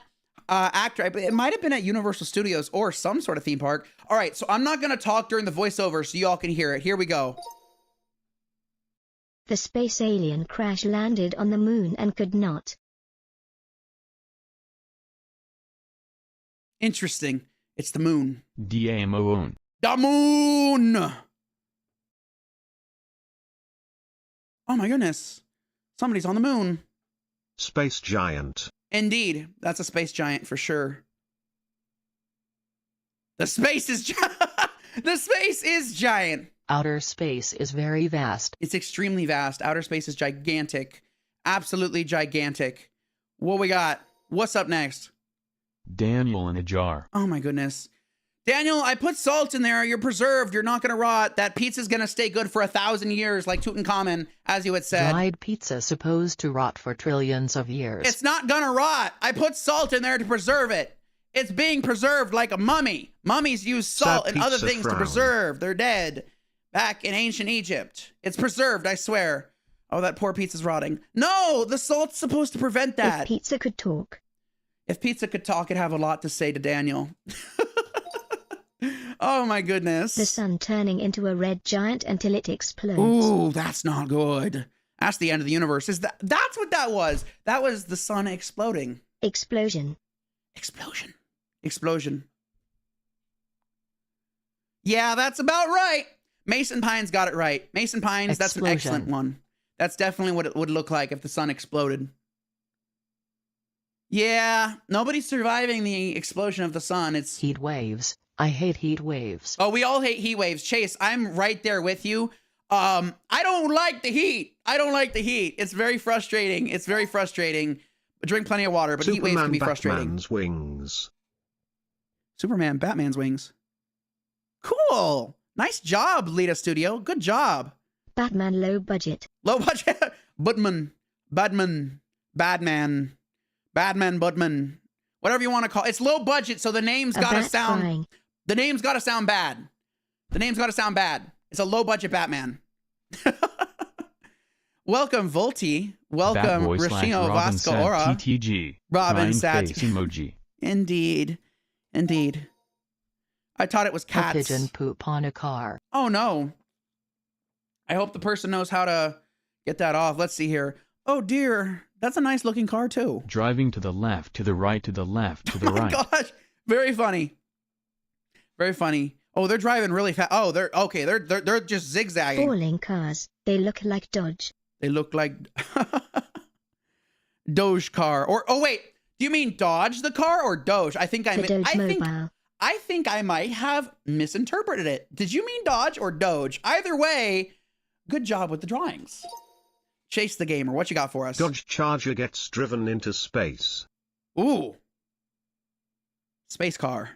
actor. It might have been at Universal Studios or some sort of theme park. All right, so I'm not gonna talk during the voiceover so y'all can hear it. Here we go. The space alien crash landed on the moon and could not. Interesting. It's the moon. DAMOON. The moon! Oh my goodness. Somebody's on the moon. Space giant. Indeed. That's a space giant for sure. The space is the space is giant. Outer space is very vast. It's extremely vast. Outer space is gigantic. Absolutely gigantic. What we got? What's up next? Daniel in a jar. Oh my goodness. Daniel, I put salt in there. You're preserved. You're not going to rot. That pizza's going to stay good for 1,000 years like Tutankhamun, as you had said. Dried pizza supposed to rot for trillions of years. It's not going to rot. I put salt in there to preserve it. It's being preserved like a mummy. Mummies use salt and other things to preserve. They're dead. Back in ancient Egypt. It's preserved, I swear. Oh, that poor pizza's rotting. No, the salt's supposed to prevent that. If pizza could talk. If pizza could talk, it'd have a lot to say to Daniel. Oh my goodness. The sun turning into a red giant until it explodes. Ooh, that's not good. That's the end of the universe. That's what that was. That was the sun exploding. Explosion. Explosion. Explosion. Yeah, that's about right. MASONPINES got it right. MASONPINES, that's an excellent one. That's definitely what it would look like if the sun exploded. Yeah, nobody's surviving the explosion of the sun. It's heat waves. I hate heat waves. Oh, we all hate heat waves. Chase, I'm right there with you. I don't like the heat. I don't like the heat. It's very frustrating. It's very frustrating. Drink plenty of water, but heat waves can be frustrating. Batman's wings. Superman, Batman's wings. Cool. Nice job, Lita Studio. Good job. Batman low budget. Low budget. Budman. Badman. Badman. Badman, Budman. Whatever you want to call it. It's low budget, so the name's gotta sound... Flying. The name's gotta sound bad. The name's gotta sound bad. It's a low budget Batman. Welcome, Volty. Welcome, Rashino Vasco Aura. TTG. Robin Sat. Face emoji. Indeed. Indeed. I thought it was A cats. pigeon poop on a car. Oh no. I hope the person knows how to get that off. Let's see here. Oh dear. That's a nice looking car too. Driving to the left, to the right, to the left, to the right. Oh my gosh. Very funny. Very funny. Oh, they're driving really fast. Oh, they're okay. They're just zigzagging. Falling cars. They look like Dodge. They look like Doge car. Or oh wait, do you mean Dodge the car or Doge? I think I think I might have misinterpreted it. Did you mean Dodge or Doge? Either way, good job with the drawings. Chase the Gamer, what you got for us? Dodge Charger gets driven into space. Ooh. Space car.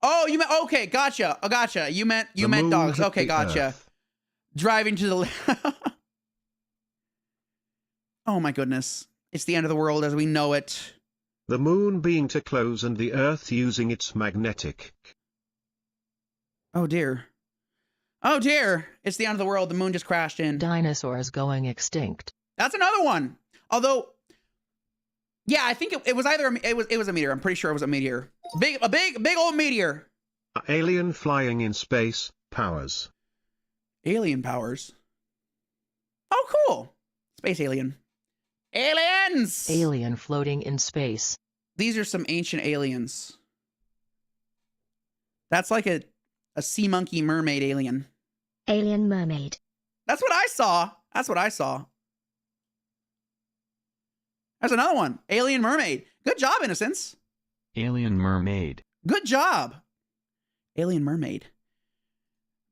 Oh, you meant okay, gotcha. Oh, gotcha. You meant dogs. Okay, gotcha. Earth. Driving to the Oh my goodness. It's the end of the world as we know it. The moon being too close and the Earth using its magnetic. Oh dear. Oh dear. It's the end of the world. The moon just crashed in. Dinosaurs going extinct. That's another one. Although, yeah, I think it was either it was a meteor. I'm pretty sure it was a meteor. A big old meteor. Alien flying in space, powers. Alien powers. Oh, cool. Space alien. Aliens! Alien floating in space. These are some ancient aliens. That's like a sea monkey mermaid alien. Alien mermaid. That's what I saw. That's what I saw. There's another one. Alien mermaid. Good job, Innocence. Alien mermaid. Good job. Alien mermaid.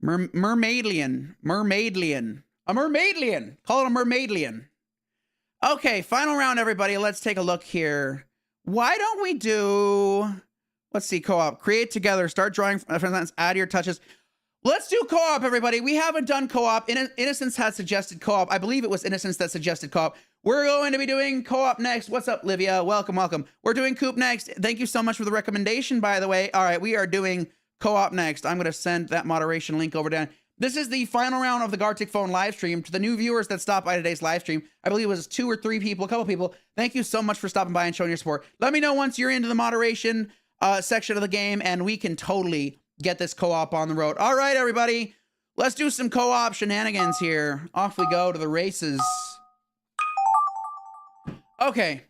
Mermaidlian. Mermaidlian. A mermaidlian. Call it a mermaidlian. Okay, final round, everybody. Let's take a look here. Why don't we do... Let's see, co-op. Create together. Start drawing friends. Add your touches. Let's do co-op, everybody. We haven't done co-op. Innocence has suggested co-op. I believe it was Innocence that suggested co-op. We're going to be doing co-op next. What's up, Livia? Welcome, welcome. We're doing coop next. Thank you so much for the recommendation, by the way. All right, we are doing co-op next. I'm going to send that moderation link over down. This is the final round of the Gartic phone live stream. To the new viewers that stopped by today's live stream, I believe it was 2 or 3 people, a couple people. Thank you so much for stopping by and showing your support. Let me know once you're into the moderation section of the game, and we can totally get this co-op on the road. All right, everybody. Let's do some co-op shenanigans here. Off we go to the races. Okay.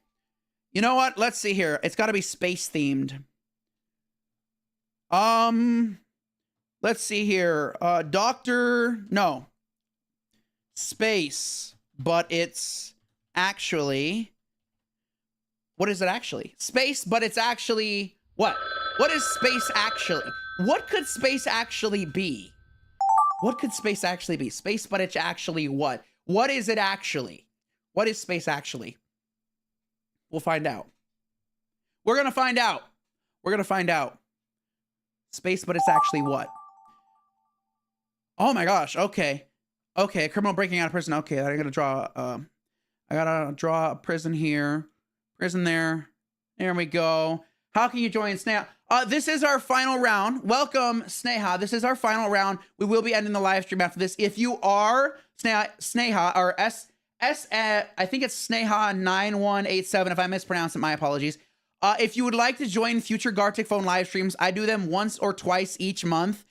You know what? Let's see here. It's got to be space themed. Let's see here. No. Space, but it's actually... What is it actually? Space, but it's actually... What? What is space actually? What could space actually be? What could space actually be? Space, but it's actually what? What is it actually? What is space actually? We'll find out. We're going to find out. We're going to find out. Space, but it's actually what? Oh my gosh. Okay. Okay. Criminal breaking out of prison. Okay. I gotta draw a prison here. Prison there. There we go. How can you join Sneha? This is our final round. Welcome, Sneha. This is our final round. We will be ending the live stream after this. If you are Sneha or I think it's Sneha 9187. If I mispronounce it, my apologies. If you would like to join future Gartic phone live streams, I do them once or twice each month.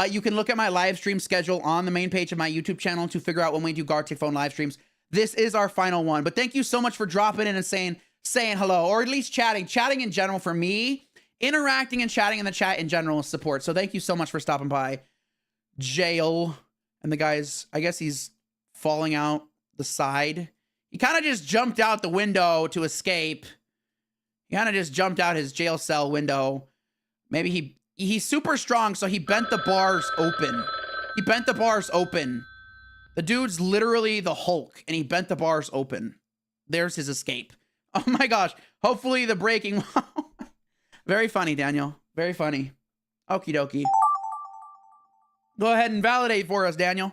You can look at my live stream schedule on the main page of my YouTube channel to figure out when we do Gartic phone live streams. This is our final one. But thank you so much for dropping in and saying hello, or at least chatting. Chatting in general for me, interacting and chatting in the chat in general is support. So thank you so much for stopping by. Jail. And the guy's, I guess he's falling out the side. He kind of just jumped out the window to escape. He kind of just jumped out his jail cell window. Maybe he's super strong, so he bent the bars open. He bent the bars open. The dude's literally the Hulk, and he bent the bars open. There's his escape. Oh my gosh. Hopefully the breaking... Very funny, Daniel. Very funny. Okie dokie. Go ahead and validate for us, Daniel.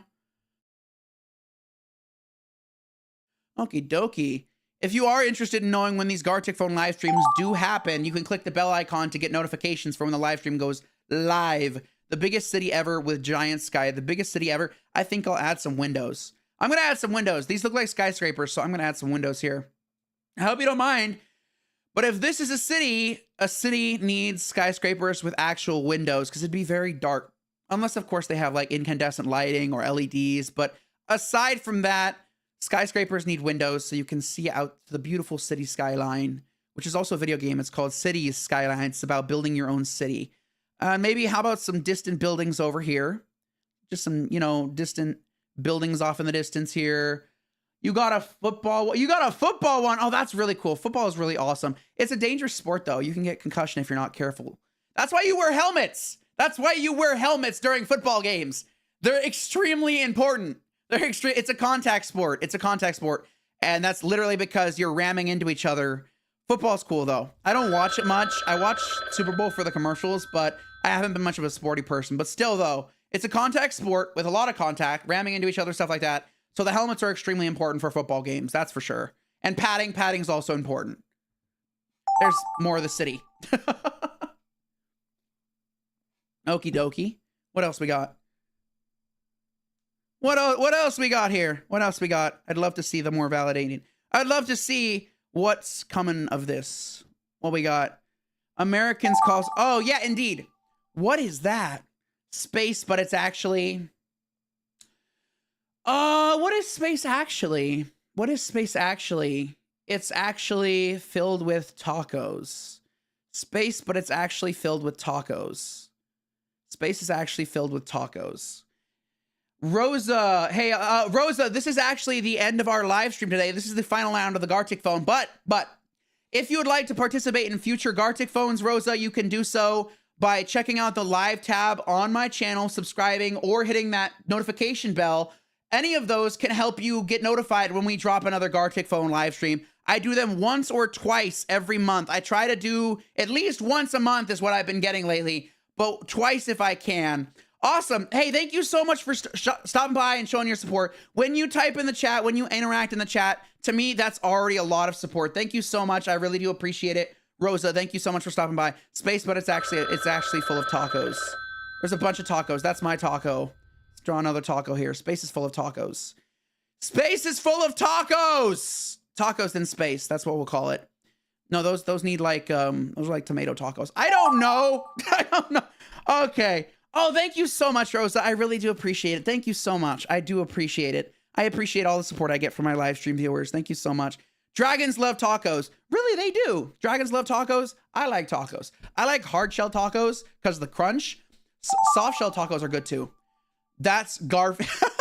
Okie dokie. If you are interested in knowing when these Gartic phone live streams do happen, you can click the bell icon to get notifications for when the live stream goes live. The biggest city ever with giant sky. The biggest city ever. I think I'll add some windows. I'm going to add some windows. These look like skyscrapers, so I'm going to add some windows here. I hope you don't mind. But if this is a city needs skyscrapers with actual windows because it'd be very dark. Unless, of course, they have like incandescent lighting or LEDs. But aside from that, skyscrapers need windows so you can see out to the beautiful city skyline, which is also a video game. It's called Cities Skylines. It's about building your own city. Maybe how about some distant buildings over here? Just some, distant buildings off in the distance here. You got a football one. Oh, that's really cool. Football is really awesome. It's a dangerous sport, though. You can get concussion if you're not careful. That's why you wear helmets. That's why you wear helmets during football games. They're extremely important. It's a contact sport. It's a contact sport. And that's literally because you're ramming into each other. Football's cool, though. I don't watch it much. I watch Super Bowl for the commercials, but I haven't been much of a sporty person. But still, though, it's a contact sport with a lot of contact, ramming into each other, stuff like that. So the helmets are extremely important for football games, that's for sure. And padding is also important. There's more of the city. Okie dokie. What else we got? What else we got here? What else we got? I'd love to see the more validating. I'd love to see what's coming of this. What we got? Americans calls. Oh, yeah, indeed. What is that? Space, but it's actually... what is space actually? What is space actually? It's actually filled with tacos. Space, but it's actually filled with tacos. Space is actually filled with tacos. Rosa, hey, Rosa, this is actually the end of our live stream today. This is the final round of the Gartic phone, but if you would like to participate in future Gartic phones, Rosa, you can do so by checking out the live tab on my channel, subscribing, or hitting that notification bell. Any of those can help you get notified when we drop another Gartic phone live stream. I do them once or twice every month. I try to do at least once a month is what I've been getting lately, but twice if I can. Awesome. Hey, thank you so much for stopping by and showing your support. When you type in the chat, when you interact in the chat, to me, that's already a lot of support. Thank you so much. I really do appreciate it. Rosa, thank you so much for stopping by. Space, but it's actually full of tacos. There's a bunch of tacos. That's my taco. Let's draw another taco here. Space is full of tacos. Space is full of tacos. Tacos in space. That's what we'll call it. No, those need like those are like tomato tacos. I don't know. I don't know. Okay. Oh, thank you so much, Rosa. I really do appreciate it. Thank you so much. I do appreciate it. I appreciate all the support I get from my live stream viewers. Thank you so much. Dragons love tacos. Really, they do. Dragons love tacos. I like tacos. I like hard shell tacos because of the crunch. Soft shell tacos are good too. That's Garfield.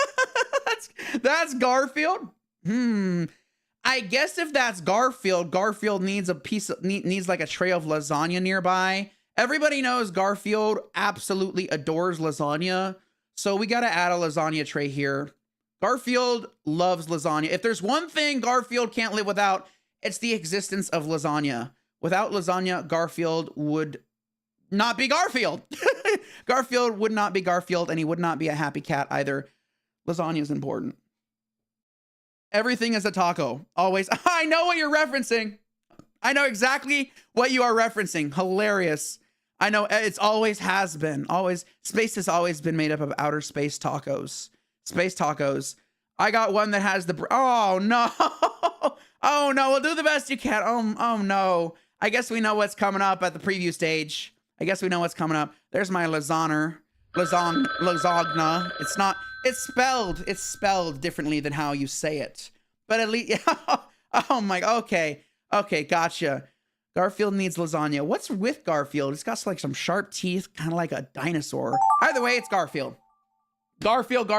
that's Garfield. I guess if that's Garfield, Garfield needs needs like a tray of lasagna nearby. Everybody knows Garfield absolutely adores lasagna, so we got to add a lasagna tray here. Garfield loves lasagna. If there's one thing Garfield can't live without, it's the existence of lasagna. Without lasagna, Garfield would not be Garfield. Garfield would not be Garfield, and he would not be a happy cat either. Lasagna is important. Everything is a taco. Always. I know what you're referencing. I know exactly what you are referencing. Hilarious. I know it's always has been. Always. Space has always been made up of outer space tacos. Space tacos. I got one that has the... Oh, no. Oh, no. Well, do the best you can. Oh, no. I guess we know what's coming up at the preview stage. I guess we know what's coming up. There's my lasagna. Lasagna. It's not... It's spelled differently than how you say it. But at least... Oh, my... Okay. Okay, gotcha. Garfield needs lasagna. What's with Garfield? It's got like some sharp teeth, kind of like a dinosaur. Either way, it's Garfield. Garfield.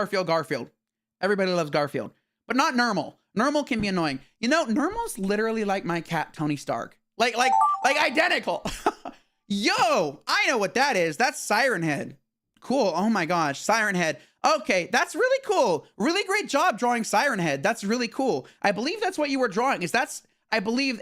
Everybody loves Garfield. But not Normal. Normal can be annoying. You know, Normal's literally like my cat, Tony Stark. Like identical. Yo, I know what that is. That's Siren Head. Cool. Oh my gosh. Siren Head. Okay, that's really cool. Really great job drawing Siren Head. That's really cool. I believe that's what you were drawing. I believe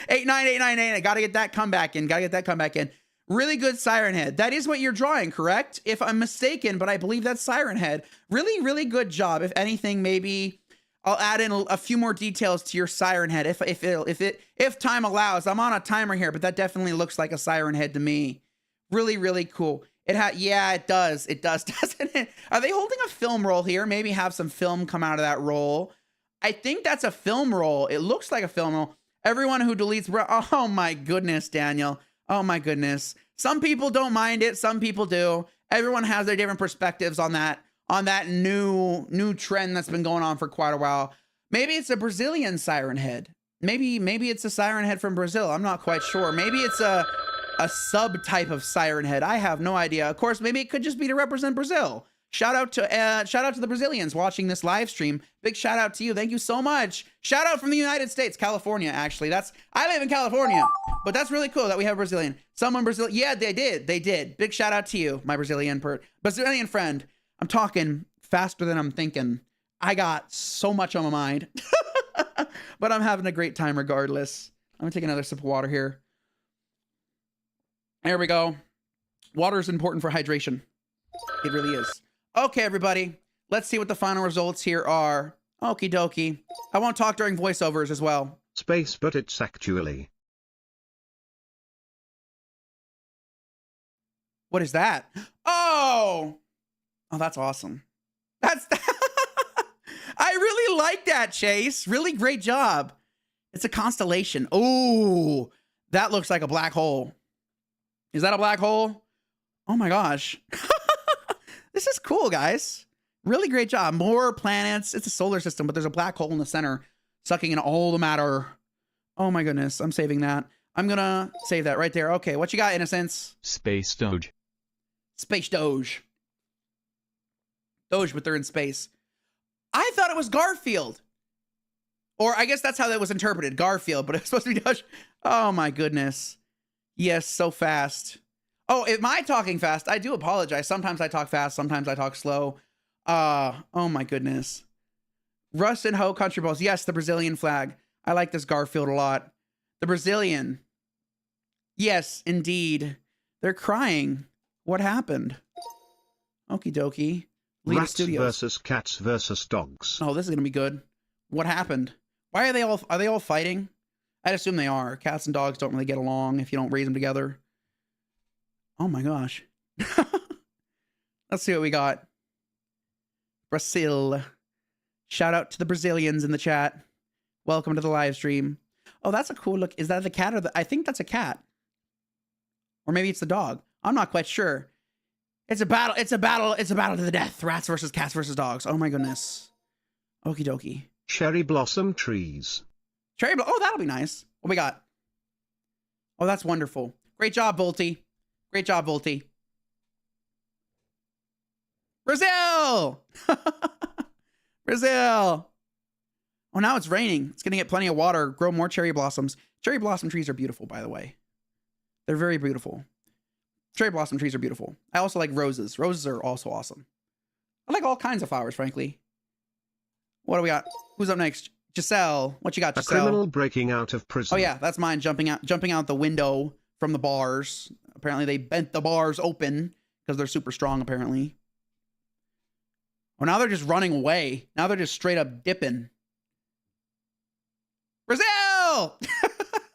89898. I gotta get that comeback in. Really good Siren Head. That is what you're drawing, correct? If I'm mistaken, but I believe that's Siren Head. Really, really good job. If anything, maybe I'll add in a few more details to your Siren Head if time allows. I'm on a timer here, but that definitely looks like a Siren Head to me. Really, really cool. Yeah, it does. It does, doesn't it? Are they holding a film roll here? Maybe have some film come out of that roll. I think that's a film roll. It looks like a film roll. Everyone who deletes... Oh my goodness, Daniel. Oh my goodness. Some people don't mind it. Some people do. Everyone has their different perspectives on that new trend that's been going on for quite a while. Maybe it's a Brazilian Siren Head. Maybe it's a Siren Head from Brazil. I'm not quite sure. Maybe it's a subtype of Siren Head. I have no idea. Of course, maybe it could just be to represent Brazil. Shout out to the Brazilians watching this live stream. Big shout out to you. Thank you so much. Shout out from the United States, California, actually. I live in California, but that's really cool that we have a Brazilian. Someone Brazil. Yeah, they did. Big shout out to you, my Brazilian friend. I'm talking faster than I'm thinking. I got so much on my mind, but I'm having a great time regardless. I'm gonna take another sip of water here. There we go. Water is important for hydration. It really is. Okay, everybody. Let's see what the final results here are. Okie dokie. I won't talk during voiceovers as well. Space, but it's actually... What is that? Oh, that's awesome. I really like that, Chase. Really great job. It's a constellation. Oh, that looks like a black hole. Is that a black hole? Oh my gosh. This is cool, guys. Really great job. More planets. It's a solar system, but there's a black hole in the center sucking in all the matter. Oh my goodness. I'm saving that. I'm gonna save that right there. Okay, what you got, Innocence? Space Doge. Space Doge. Doge, but they're in space. I thought it was Garfield. Or I guess that's how that was interpreted. Garfield, but it was supposed to be Doge. Oh my goodness. Yes, so fast. Oh, am I talking fast? I do apologize. Sometimes I talk fast. Sometimes I talk slow. Oh my goodness. Rust and Ho Country Balls. Yes, the Brazilian flag. I like this Garfield a lot. The Brazilian. Yes, indeed. They're crying. What happened? Okie dokie. Lita Rats Studios. versus cats versus dogs. Oh, this is gonna be good. What happened? Why are they all fighting? I'd assume they are. Cats and dogs don't really get along if you don't raise them together. Oh my gosh. Let's see what we got. Brazil. Shout out to the Brazilians in the chat. Welcome to the live stream. Oh, that's a cool look. Is that the cat or the... I think that's a cat. Or maybe it's the dog. I'm not quite sure. It's a battle. It's a battle. It's a battle to the death. Rats versus cats versus dogs. Oh my goodness. Okie dokie. Cherry blossom trees. Oh, that'll be nice. What we got? Oh, that's wonderful. Great job, VOLTY. Great job, VOLTY. Brazil! Brazil! Oh, now it's raining. It's going to get plenty of water. Grow more cherry blossoms. Cherry blossom trees are beautiful, by the way. They're very beautiful. Cherry blossom trees are beautiful. I also like roses. Roses are also awesome. I like all kinds of flowers, frankly. What do we got? Who's up next? Giselle. What you got, A Giselle? criminal breaking out of prison. Oh yeah, that's mine. Jumping out the window from the bars. Apparently they bent the bars open because they're super strong, apparently. Oh, now they're just running away. Now they're just straight up dipping. Brazil!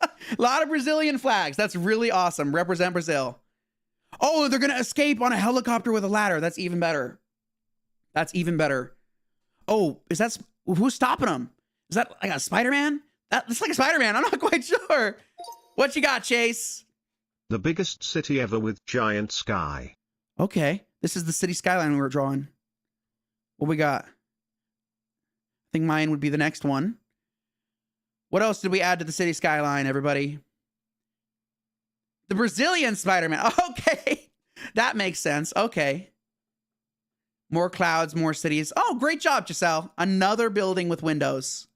A lot of Brazilian flags. That's really awesome. Represent Brazil. Oh, they're going to escape on a helicopter with a ladder. That's even better. That's even better. Oh, who's stopping them? Is that like a Spider-Man? That's like a Spider-Man. I'm not quite sure. What you got, Chase? The biggest city ever with giant sky. Okay. This is the city skyline we were drawing. What we got? I think mine would be the next one. What else did we add to the city skyline, everybody? The Brazilian Spider-Man. Okay. That makes sense. Okay. More clouds, more cities. Oh, great job, Giselle. Another building with windows.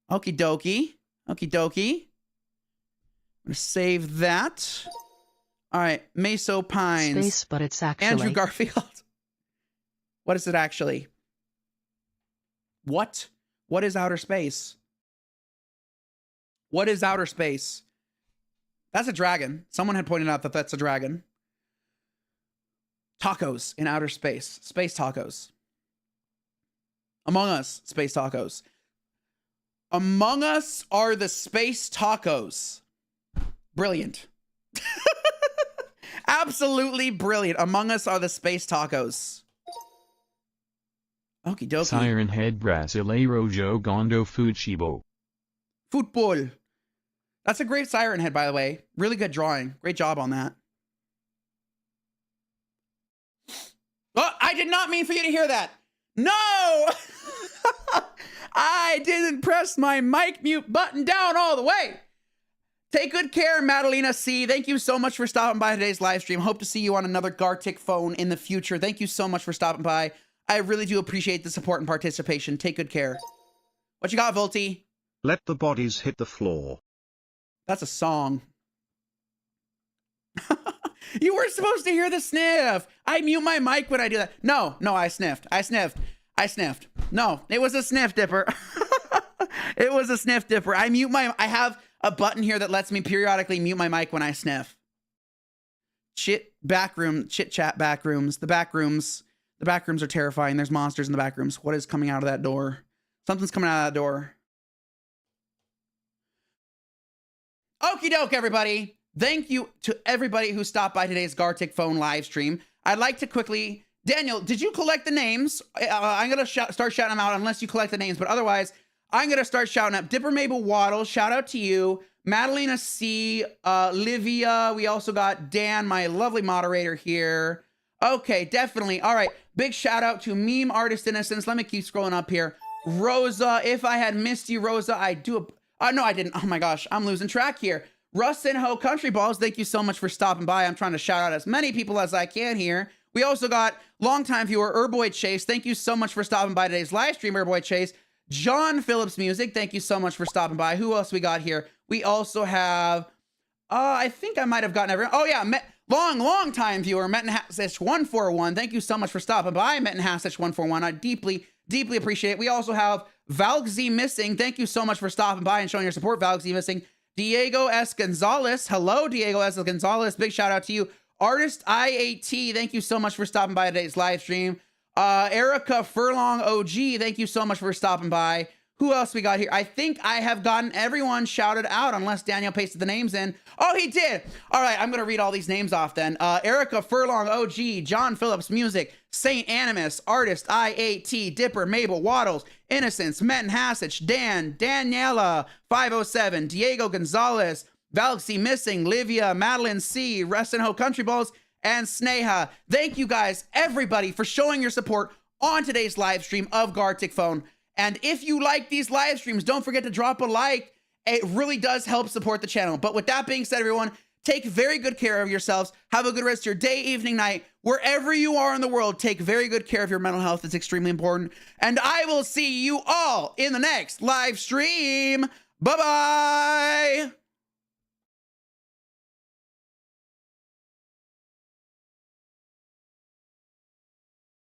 Okie dokie. Okie dokie. I'm going to save that. All right. MASONPINES. Space, but it's actually... Andrew Garfield. What is it actually? What? What is outer space? What is outer space? That's a dragon. Someone had pointed out that that's a dragon. Tacos in outer space. Space tacos. Among Us, space tacos. Among Us are the space tacos. Brilliant. Absolutely brilliant. Among Us are the space tacos. Okie dokie. Siren Head Brasileiro Jogando Futebol. Football. That's a great siren head, by the way. Really good drawing. Great job on that. Oh, I did not mean for you to hear that. No! I didn't press my mic mute button down all the way. Take good care, Madalena C. Thank you so much for stopping by today's live stream. Hope to see you on another Gartic phone in the future. Thank you so much for stopping by. I really do appreciate the support and participation. Take good care. What you got, VOLTY? Let the bodies hit the floor. That's a song. You were supposed to hear the sniff. I mute my mic when I do that. No, I sniffed. I sniffed. No, it was a sniff dipper. It was a sniff dipper. I have a button here that lets me periodically mute my mic when I sniff. Chit chat back rooms. The back rooms are terrifying. There's monsters in the back rooms. What is coming out of that door? Something's coming out of that door. Okie doke, everybody. Thank you to everybody who stopped by today's Gartic phone live stream. I'd like to quickly... Daniel, did you collect the names? I'm going to start shouting them out unless you collect the names. But otherwise, I'm going to start shouting up Dipper MABELDIPPERWADLE. Shout out to you. Madalena C, Livia. We also got Dan, my lovely moderator here. Okay, definitely. All right. Big shout out to Meme Artist Innocence. Let me keep scrolling up here. Rosa, if I had missed you, Rosa, I do. No, I didn't. Oh my gosh, I'm losing track here. Russ and Ho Country Balls, thank you so much for stopping by. I'm trying to shout out as many people as I can here. We also got longtime viewer Urboy Chase. Thank you so much for stopping by today's live stream, Urboy Chase. John Phillips Music, thank you so much for stopping by. Who else we got here? We also have, I think I might have gotten everyone. Oh yeah, long time viewer, Mettenhasich141. Thank you so much for stopping by, Mettenhasich141. I deeply appreciate it. We also have Valgz Missing. Thank you so much for stopping by and showing your support, Valgz Missing. Diego S. Gonzalez. Hello, Diego S. Gonzalez. Big shout out to you. Artist IAT. Thank you so much for stopping by today's live stream. Erica Furlong OG. Thank you so much for stopping by. Who else we got here? I think I have gotten everyone shouted out unless Daniel pasted the names in. Oh, he did. All right, I'm going to read all these names off then. Erica Furlong OG, John Phillips Music, Saint Animus, Artist IAT, Dipper, Mabel, Waddles, Innocence, Metten Hassich, Dan, Daniela, 507, Diego Gonzalez, Valxy Missing, Livia, Madeline C, Rest and Ho Country Balls, and Sneha. Thank you guys, everybody, for showing your support on today's live stream of Gartic Phone. And if you like these live streams, don't forget to drop a like. It really does help support the channel. But with that being said, everyone, take very good care of yourselves. Have a good rest of your day, evening, night. Wherever you are in the world, take very good care of your mental health. It's extremely important. And I will see you all in the next live stream. Bye-bye.